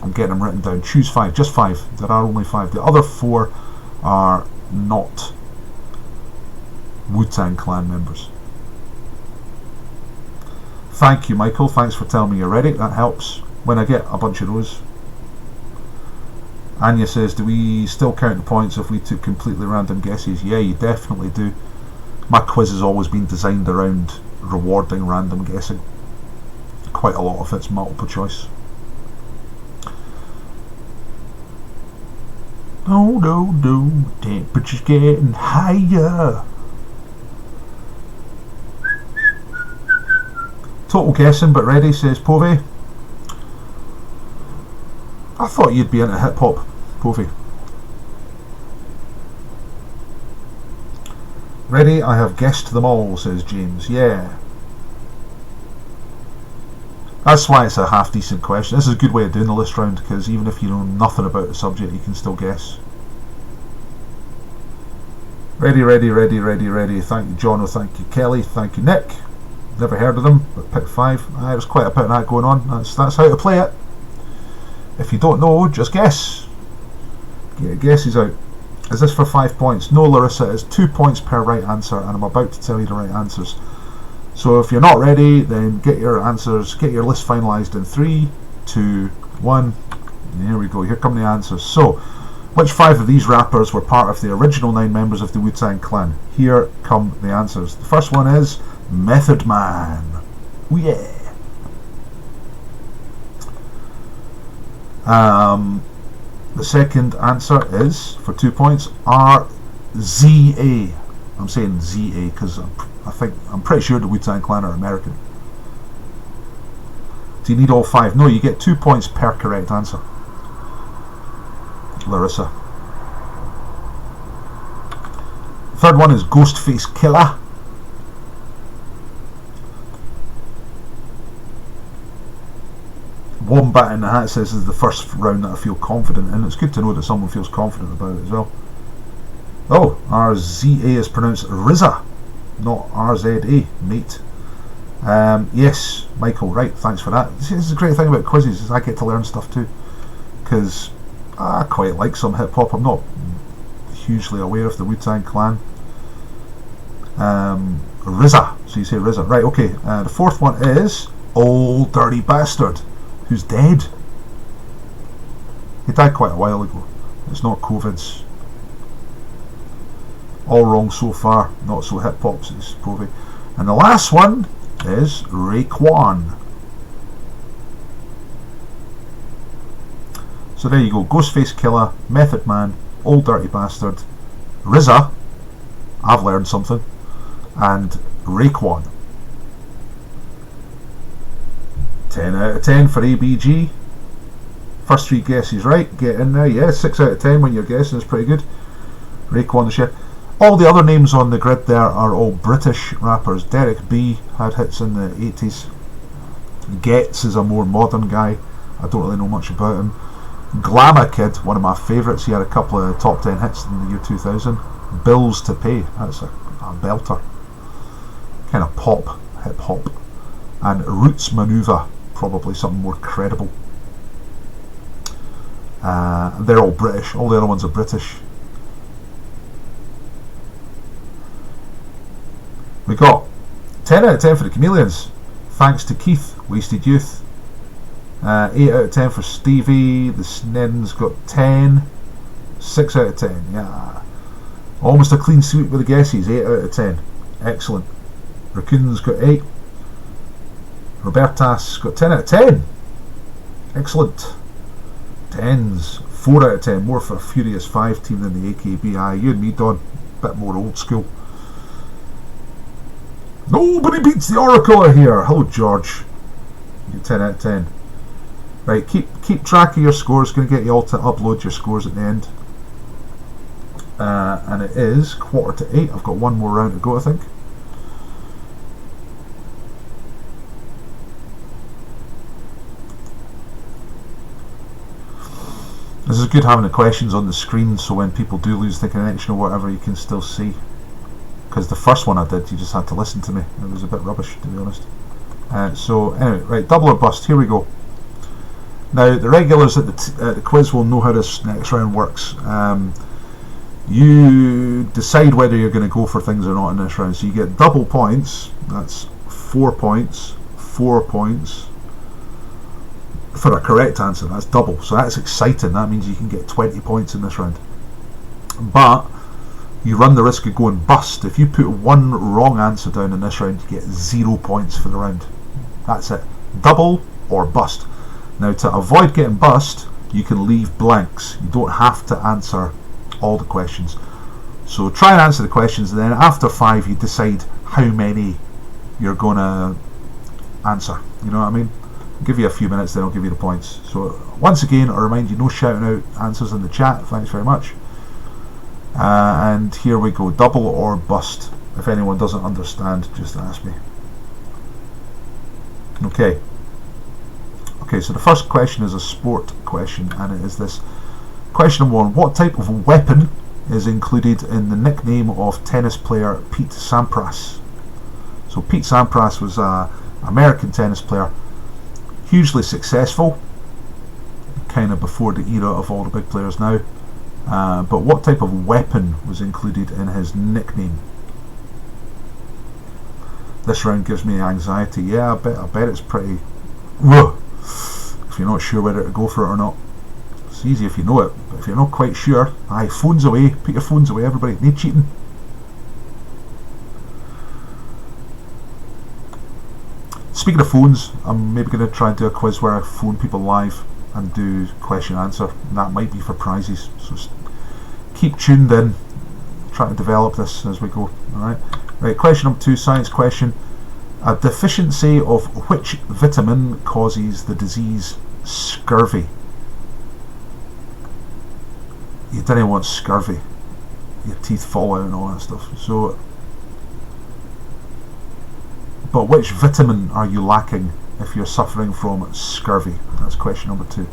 S1: I'm getting them written down. Choose 5, just 5. There are only 5. The other 4 are not Wu-Tang Clan members. Thank you, Michael. Thanks for telling me you're ready. That helps when I get a bunch of those. Anya says, do we still count the points if we took completely random guesses? Yeah, you definitely do. My quiz has always been designed around rewarding random guessing. Quite a lot of it's multiple choice. No, temperature's getting higher. Total guessing but ready, says Povey. I thought you'd be into hip hop, Povey. Ready? I have guessed them all, says James. Yeah. That's why it's a half decent question. This is a good way of doing the list round, because even if you know nothing about the subject, you can still guess. Ready, ready, ready, ready, ready. Thank you, John. Thank you, Kelly. Thank you, Nick. Never heard of them, but pick 5. There's quite a bit of that going on. That's how to play it. If you don't know, just guess. Get your guesses out. Is this for 5 points? No, Larissa. It's 2 points per right answer, and I'm about to tell you the right answers. So if you're not ready, then get your answers, get your list finalised in 3, 2, 1. And here we go. Here come the answers. So, which 5 of these rappers were part of the original 9 members of the Wu-Tang Clan? Here come the answers. The first one is Method Man. Oh yeah. The second answer is, for 2 points, RZA. I'm saying ZA because I'm pretty sure the Wu-Tang Clan are American. Do you need all 5? No, you get 2 points per correct answer. Larissa. Third one is Ghostface Killer. Wombat in the Hat says this is the first round that I feel confident in. It's good to know that someone feels confident about it as well. Oh, RZA is pronounced RZA, not RZA, mate. Yes, Michael, right, thanks for that. This is a great thing about quizzes, is I get to learn stuff too. Because I quite like some hip-hop. I'm not hugely aware of the Wu-Tang Clan. RZA, so you say RZA. Right, okay, the fourth one is Old Dirty Bastard, who's dead. He died quite a while ago. It's not COVID's. All wrong so far, not so hip-hop, says Povey. And the last one is Raekwon. So there you go, Ghostface Killer, Method Man, Old Dirty Bastard, RZA, I've learned something, and Raekwon. 10 out of 10 for ABG. First 3 guesses right, get in there. Yeah, 6 out of 10 when you're guessing is pretty good. Raekwon the Chef. All the other names on the grid there are all British rappers. Derek B had hits in the 80s. Getz is a more modern guy. I don't really know much about him. Glamour Kid, one of my favourites. He had a couple of top 10 hits in the year 2000. Bills to Pay, that's a belter. Kind of pop, hip hop. And Roots Maneuver, probably something more credible. They're all British. All the other ones are British. We got 10 out of 10 for the Chameleons, thanks to Keith, Wasted Youth. 8 out of 10 for Stevie. The Snins got 10. 6 out of 10, yeah. Almost a clean sweep with the guesses, 8 out of 10. Excellent. Raccoon's got 8. Robertas got 10 out of 10. Excellent. 10s, 4 out of 10. More for a Furious 5 team than the AKBI. You and me, Don, bit more old school. Nobody beats the Oracle here. Hello, George. You 10 out of 10. Right, keep track of your scores. Going to get you all to upload your scores at the end. And it is 7:45. I've got one more round to go, I think. This is good having the questions on the screen, so when people do lose the connection or whatever, you can still see. Because the first one I did, you just had to listen to me. It was a bit rubbish, to be honest. So anyway, right, double or bust. Here we go. Now the regulars at the quiz will know how this next round works. You decide whether you're going to go for things or not in this round. So you get double points. That's 4 points. 4 points for a correct answer. That's double. So that's exciting. That means you can get 20 points in this round. But you run the risk of going bust. If you put one wrong answer down in this round, you get 0 points for the round. That's it. Double or bust. Now, to avoid getting bust, you can leave blanks. You don't have to answer all the questions. So try and answer the questions, and then after 5 you decide how many you're going to answer. You know what I mean? I'll give you a few minutes, then I'll give you the points. So once again, I'll remind you, no shouting out answers in the chat. Thanks very much. And here we go, double or bust. If anyone doesn't understand, just ask me. Okay, so the first question is a sport question, and it is this. Question number 1. What type of weapon is included in the nickname of tennis player Pete Sampras? So Pete Sampras was an American tennis player, hugely successful, kind of before the era of all the big players now. But what type of weapon was included in his nickname? This round gives me anxiety. Yeah, I bet it's pretty. If you're not sure whether to go for it or not, it's easy if you know it. But if you're not quite sure, phones away. Put your phones away, everybody. No cheating. Speaking of phones, I'm maybe going to try and do a quiz where I phone people live and do question answer. And that might be for prizes. So keep tuned in. Try to develop this as we go. Alright. Right, question number 2, science question. A deficiency of which vitamin causes the disease scurvy? You didn't want scurvy. Your teeth fall out and all that stuff. So, but which vitamin are you lacking if you're suffering from scurvy? That's question number 2.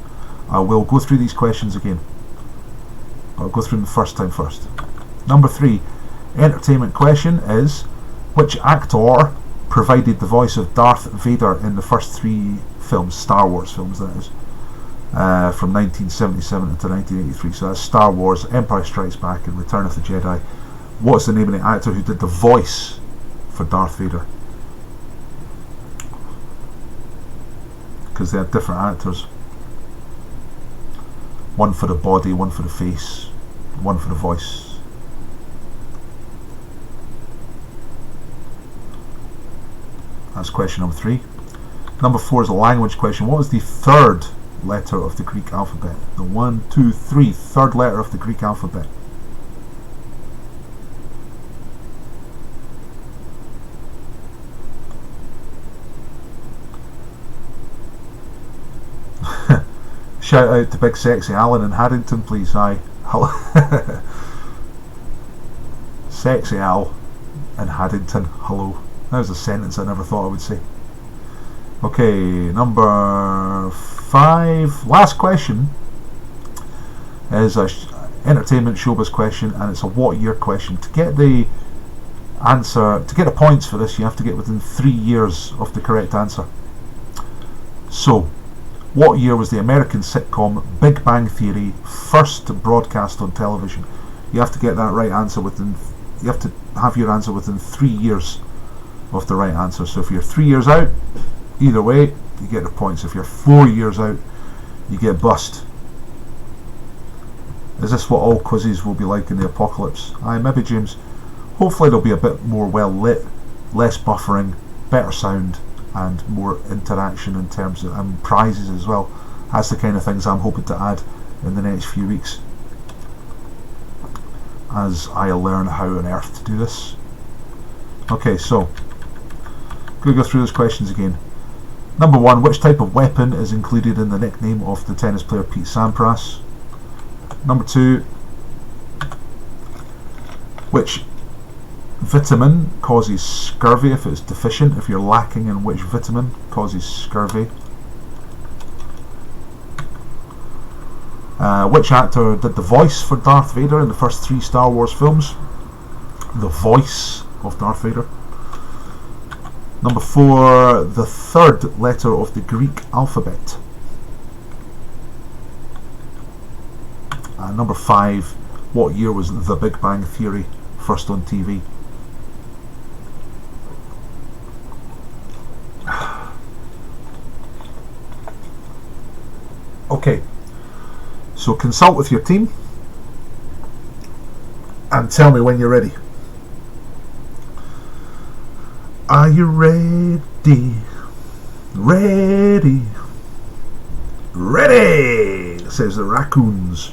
S1: I will go through these questions again. I'll go through them the first time first. Number 3, entertainment question is, which actor provided the voice of Darth Vader in the first 3 films, Star Wars films that is, from 1977 to 1983. So that's Star Wars, Empire Strikes Back and Return of the Jedi. What's the name of the actor who did the voice for Darth Vader? Because they had different actors. One for the body, one for the face, one for the voice. That's question number 3. Number 4 is a language question. What was the 3rd letter of the Greek alphabet? The 1, 2, 3, 3rd letter of the Greek alphabet. Shout out to Big Sexy Alan in Haddington, please. Sexy Al in Haddington, hello. That was a sentence I never thought I would say. Okay, number 5. Last question is a entertainment showbiz question, and it's a what year question. To get the answer, to get the points for this, you have to get within 3 years of the correct answer. So, what year was the American sitcom Big Bang Theory first broadcast on television? You have to get that right answer within. You have to have your answer within 3 years of the right answer. So if you're 3 years out, either way, you get the points. If you're 4 years out, you get bust. Is this what all quizzes will be like in the apocalypse? Maybe, James. Hopefully they'll be a bit more well lit, less buffering, better sound, and more interaction in terms of and prizes as well. That's the kind of things I'm hoping to add in the next few weeks as I learn how on earth to do this. Okay, so going to go through those questions again. Number 1, which type of weapon is included in the nickname of the tennis player Pete Sampras? Number 2, which vitamin causes scurvy if it's deficient? If you're lacking in which vitamin causes scurvy? Which actor did the voice for Darth Vader in the first 3 Star Wars films? The voice of Darth Vader. Number 4, the 3rd letter of the Greek alphabet. Number 5, what year was The Big Bang Theory first on TV? Okay, so consult with your team and tell me when you're ready. Are you ready? Ready? Ready, says the raccoons.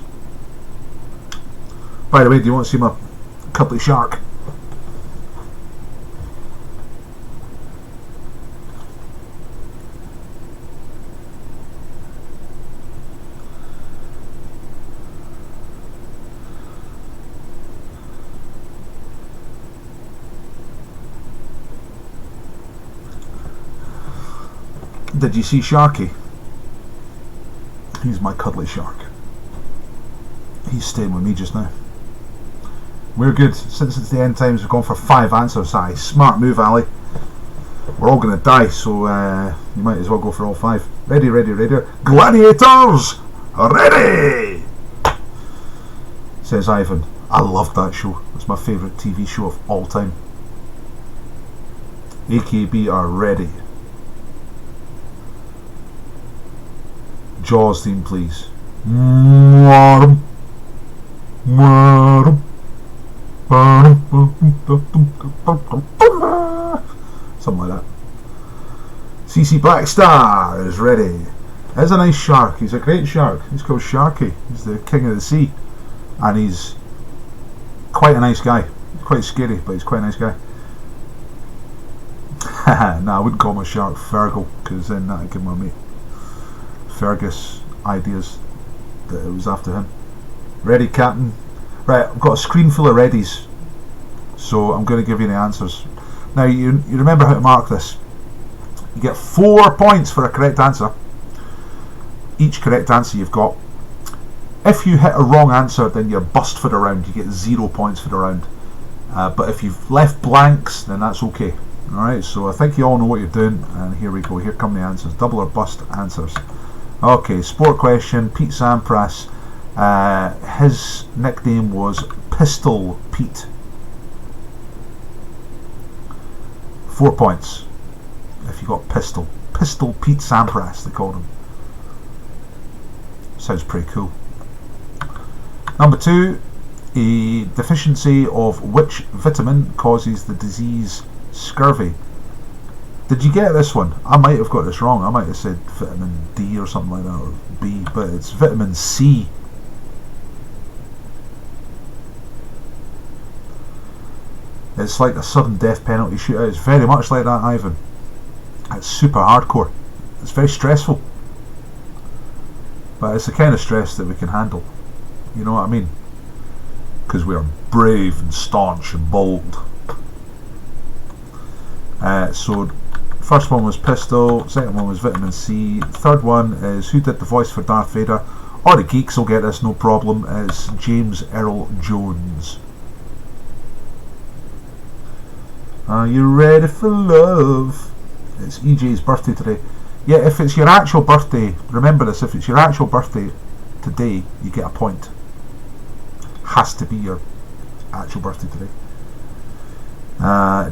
S1: By the way, do you want to see my cuddly shark? Did you see Sharky? He's my cuddly shark. He's staying with me just now. We're good. Since it's the end times, we've gone for 5 answers. Aye, smart move, Ali. We're all going to die, so you might as well go for all 5. Ready, ready, ready. Gladiators! Ready! Says Ivan. I loved that show. It's my favourite TV show of all time. AKB are ready. Jaws theme, please. Something like that. CC Blackstar is ready. He's a nice shark. He's a great shark. He's called Sharky. He's the king of the sea. And he's quite a nice guy. Quite scary, but he's quite a nice guy. Nah, I wouldn't call him a shark. Fergal, because then that'd give my mate Fergus ideas that it was after him. Ready, Captain? Right, I've got a screen full of readies, so I'm going to give you the answers. Now, you remember how to mark this. You get 4 points for a correct answer. Each correct answer you've got. If you hit a wrong answer, then you're bust for the round. You get 0 points for the round. But if you've left blanks, then that's okay. Alright, so I think you all know what you're doing, and here we go. Here come the answers. Double or bust answers. Okay, sport question. Pete Sampras. His nickname was Pistol Pete. 4 points if you got Pistol. Pistol Pete Sampras, they called him. Sounds pretty cool. Number 2, a deficiency of which vitamin causes the disease scurvy? Did you get this one? I might have got this wrong. I might have said vitamin D or something like that, or B, but it's vitamin C. It's like a sudden death penalty shootout. It's very much like that, Ivan. It's super hardcore. It's very stressful. But it's the kind of stress that we can handle. You know what I mean? Because we are brave and staunch and bold. So, first one was Pistol, second one was Vitamin C, third one is who did the voice for Darth Vader? All the geeks will get this, no problem. It's James Earl Jones. Are you ready for love? It's EJ's birthday today. Yeah, if it's your actual birthday, remember this, if it's your actual birthday today, you get a point. Has to be your actual birthday today.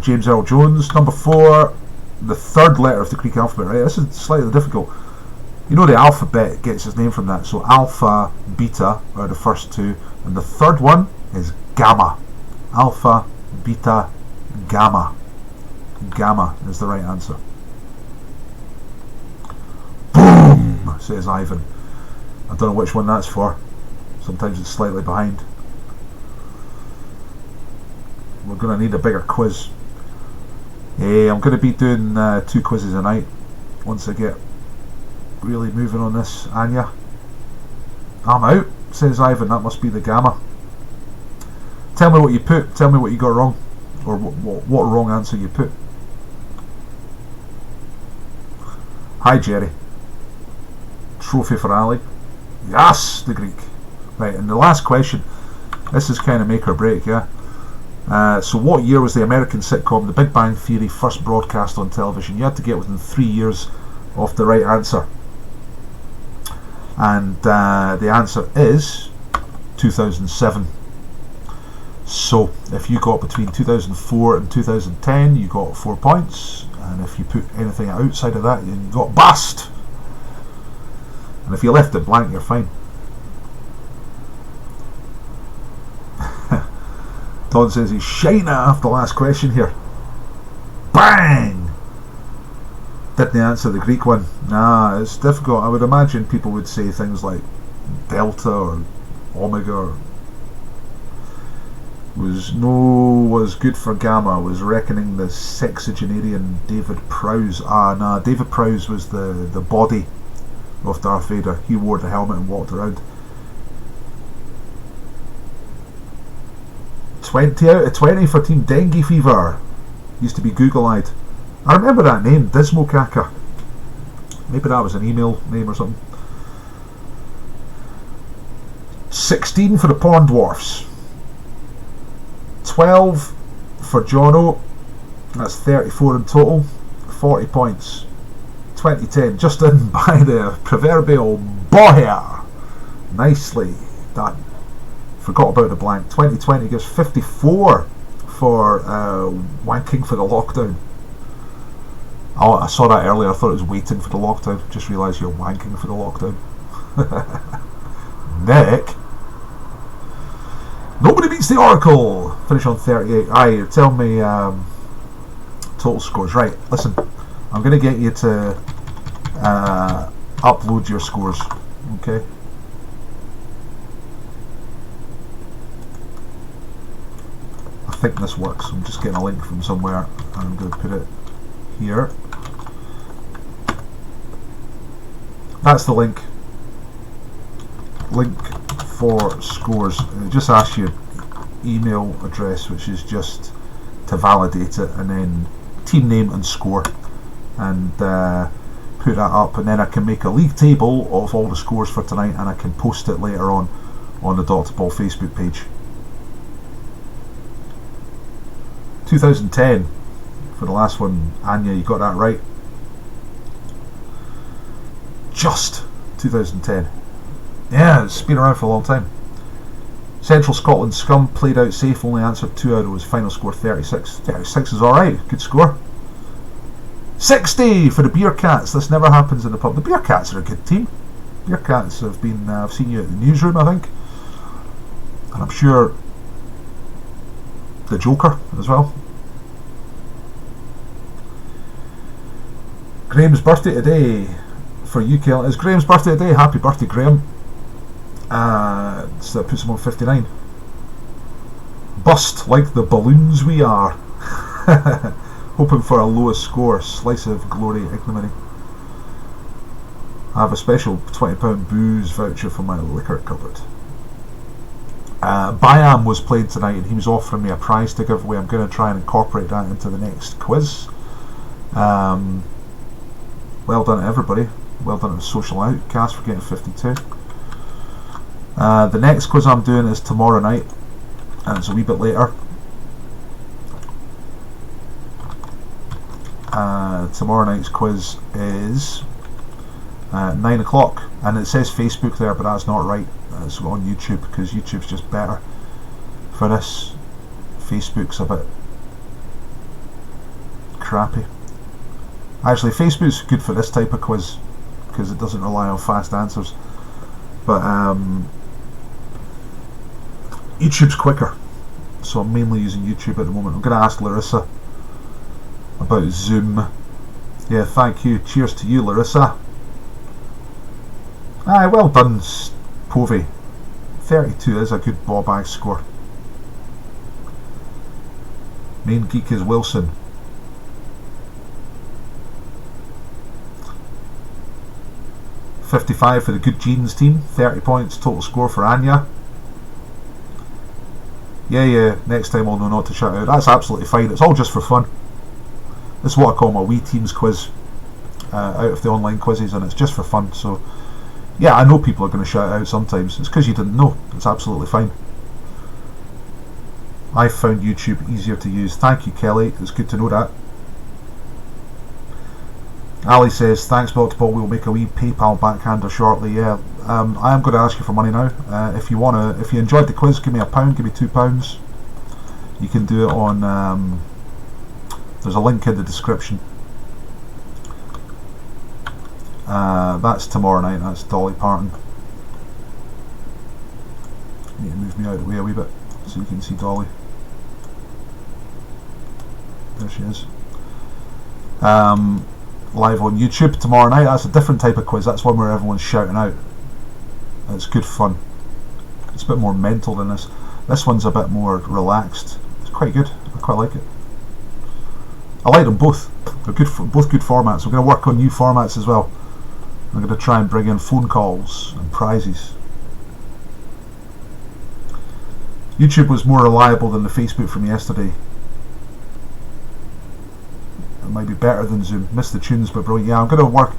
S1: James Earl Jones. Number 4, the third letter of the Greek alphabet, right? This is slightly difficult. You know the alphabet gets its name from that, so alpha, beta are the first 2, and the third one is gamma. Alpha, beta, gamma. Gamma is the right answer. Boom, says Ivan. I don't know which one that's for. Sometimes it's slightly behind. We're going to need a bigger quiz. I'm going to be doing 2 quizzes a night once I get really moving on this. Anya, I'm out, says Ivan. That must be the gamma. Tell me what you put. Tell me what you got wrong, or what wrong answer you put. Hi Jerry. Trophy for Ali. Yes, the Greek. Right, and the last question. This is kind of make or break, yeah. So what year was the American sitcom The Big Bang Theory first broadcast on television? You had to get within 3 years of the right answer. And the answer is 2007. So if you got between 2004 and 2010, you got 4 points. And if you put anything outside of that, you got bust. And if you left it blank, you're fine. Don says he's shina after the last question here. Bang! Didn't answer the Greek one. Nah, it's difficult. I would imagine people would say things like delta or omega or was good for gamma, was reckoning the sexagenarian David Prowse. Nah, David Prowse was the body of Darth Vader. He wore the helmet and walked around. 20 out of 20 for Team Dengue Fever. Used to be Google-eyed. I remember that name, Dismo Kaka. Maybe that was an email name or something. 16 for the Porn Dwarfs. 12 for Jono. That's 34 in total. 40 points. 2010, just in by the proverbial Boher. Nicely done. Forgot about the blank. 2020 gives 54 for wanking for the lockdown. Oh, I saw that earlier. I thought it was waiting for the lockdown. Just realised you're wanking for the lockdown. Nick. Nobody beats the Oracle. Finish on 38. Aye, tell me total scores. Right, listen. I'm going to get you to upload your scores. Okay. I think this works. I'm just getting a link from somewhere and I'm going to put it here. That's the link. Link for scores. It just asks your email address, which is just to validate it, and then team name and score, and put that up, and then I can make a league table of all the scores for tonight, and I can post it later on the Dr. Paul Facebook page. 2010 for the last one. Anya, you got that right. Just 2010. Yeah, it's been around for a long time. Central Scotland scrum played out safe, only answered 2 out of his final score 36. 36 is alright, good score. 60 for the Beer Cats. This never happens in the pub. The Beer Cats are a good team. Beer Cats have been, I've seen you at the newsroom, I think. And I'm sure the Joker as well. Graham's birthday today for UK. It's Graham's birthday today. Happy birthday, Graham. So that puts him on 59. Bust like the balloons we are. Hoping for a lowest score. Slice of glory, ignominy. I have a special £20 booze voucher for my liquor cupboard. Byam was playing tonight and he was offering me a prize to give away. I'm going to try and incorporate that into the next quiz. Well done to everybody. Well done to the Social Outcast for getting 52. The next quiz I'm doing is tomorrow night, and it's a wee bit later. Tomorrow night's quiz is 9 o'clock, and it says Facebook there, but that's not right. It's on YouTube, because YouTube's just better for this. Facebook's a bit crappy. Actually, Facebook's good for this type of quiz because it doesn't rely on fast answers, but YouTube's quicker, so I'm mainly using YouTube at the moment. I'm going to ask Larissa about Zoom. Yeah, thank you. Cheers to you, Larissa. Aye, well done, Povey. 32 is a good ball bag score. Main geek is Wilson. $55 for the Good Genes team. 30 points total score for Anya. Yeah, next time I'll know not to shout out. That's absolutely fine. It's all just for fun. This is what I call my wee teams quiz out of the online quizzes, and it's just for fun. So yeah, I know people are going to shout out sometimes. It's because you didn't know. It's absolutely fine. I found YouTube easier to use. Thank you, Kelly. It's good to know that. Ali says, thanks, Dr. Paul. We'll make a wee PayPal backhander shortly. Yeah, I am going to ask you for money now. If you enjoyed the quiz, give me £1, give me £2. You can do it on. There's a link in the description. That's tomorrow night. That's Dolly Parton. Need to move me out of the way a wee bit so you can see Dolly. There she is. Live on YouTube tomorrow night. That's a different type of quiz. That's one where everyone's shouting out. It's good fun. It's a bit more mental than this. This one's a bit more relaxed. It's quite good. I quite like it. I like them both. They're good. Both good formats. We're going to work on new formats as well. I'm going to try and bring in phone calls and prizes. YouTube was more reliable than the Facebook from yesterday. It might be better than Zoom. Missed the tunes, but brilliant. Yeah, I'm going to work.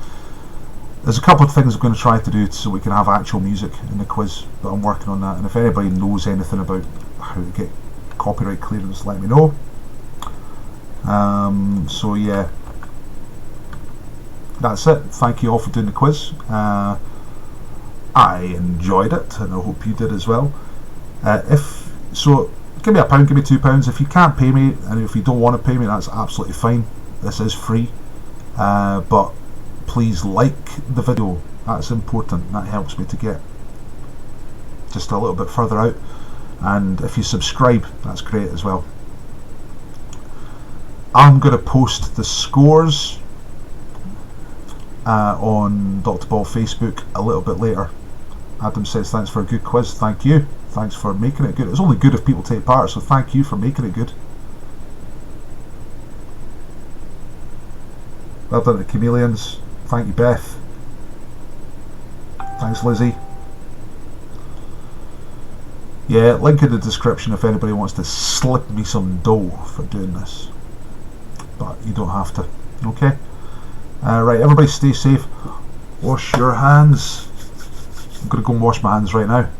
S1: There's a couple of things I'm going to try to do so we can have actual music in the quiz, but I'm working on that. And if anybody knows anything about how to get copyright clearance, let me know. So yeah, that's it. Thank you all for doing the quiz. I enjoyed it, and I hope you did as well. If so, give me £1, give me £2. If you can't pay me, and if you don't want to pay me, that's absolutely fine. This is free, but please like the video. That's important. That helps me to get just a little bit further out. And if you subscribe, that's great as well. I'm going to post the scores on Dr. Ball Facebook a little bit later. Adam says thanks for a good quiz. Thank you. Thanks for making it good. It's only good if people take part, so thank you for making it good. Well done to the Chameleons. Thank you, Beth. Thanks, Lizzie. Yeah, link in the description if anybody wants to slip me some dough for doing this. But you don't have to. Okay? Right, everybody stay safe. Wash your hands. I'm going to go and wash my hands right now.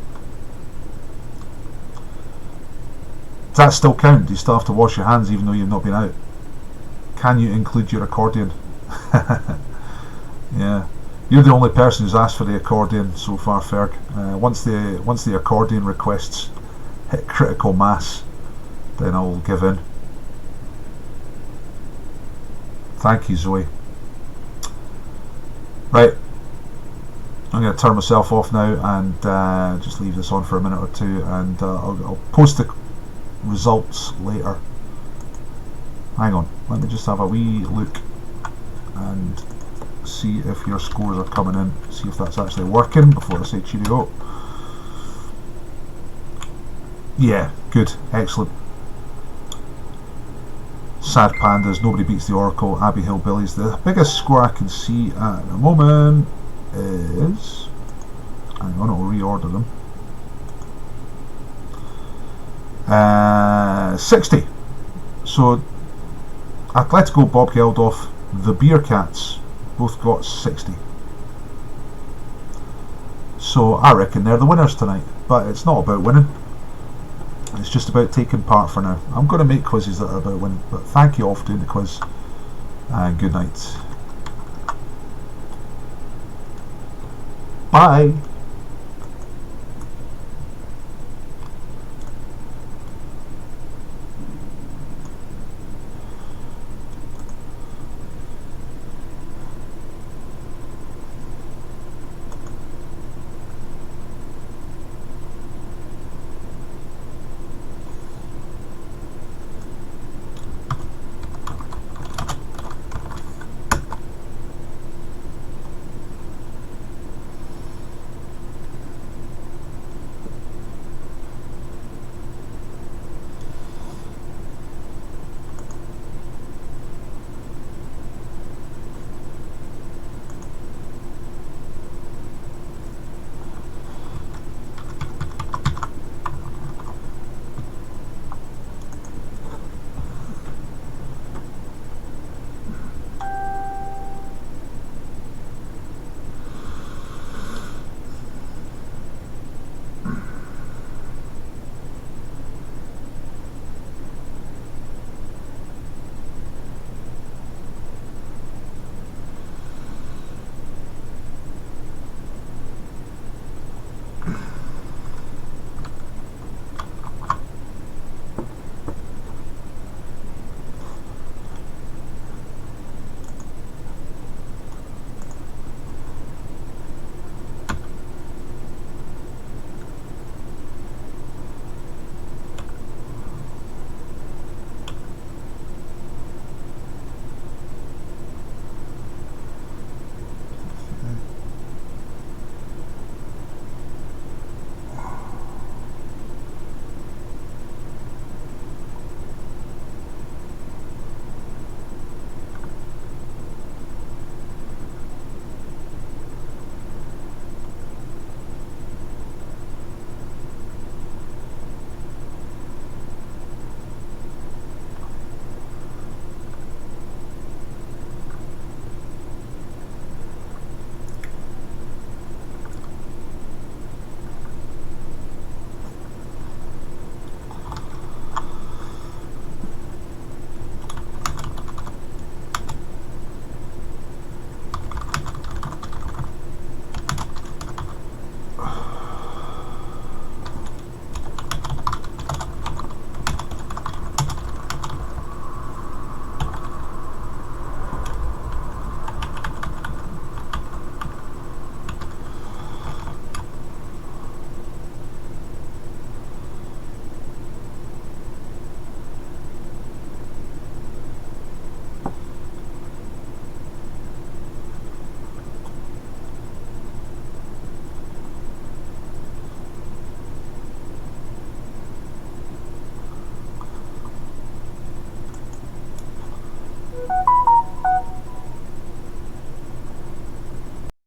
S1: Does that still count? Do you still have to wash your hands even though you've not been out? Can you include your accordion? Yeah. You're the only person who's asked for the accordion so far, Ferg. Once the accordion requests hit critical mass, then I'll give in. Thank you, Zoe. Right, I'm going to turn myself off now and just leave this on for a minute or two, and I'll post the results later. Hang on, let me just have a wee look and see if your scores are coming in, see if that's actually working before I say cheerio. Yeah, good, excellent. Sad Pandas, Nobody Beats the Oracle, Abbey Hillbillies. The biggest score I can see at the moment is, hang on, I'll reorder them, 60. So Atletico Bob Geldof, the Beer Cats both got 60. So I reckon they're the winners tonight, but it's not about winning. It's just about taking part for now. I'm going to make quizzes that are about winning, but thank you all for doing the quiz, and good night. Bye.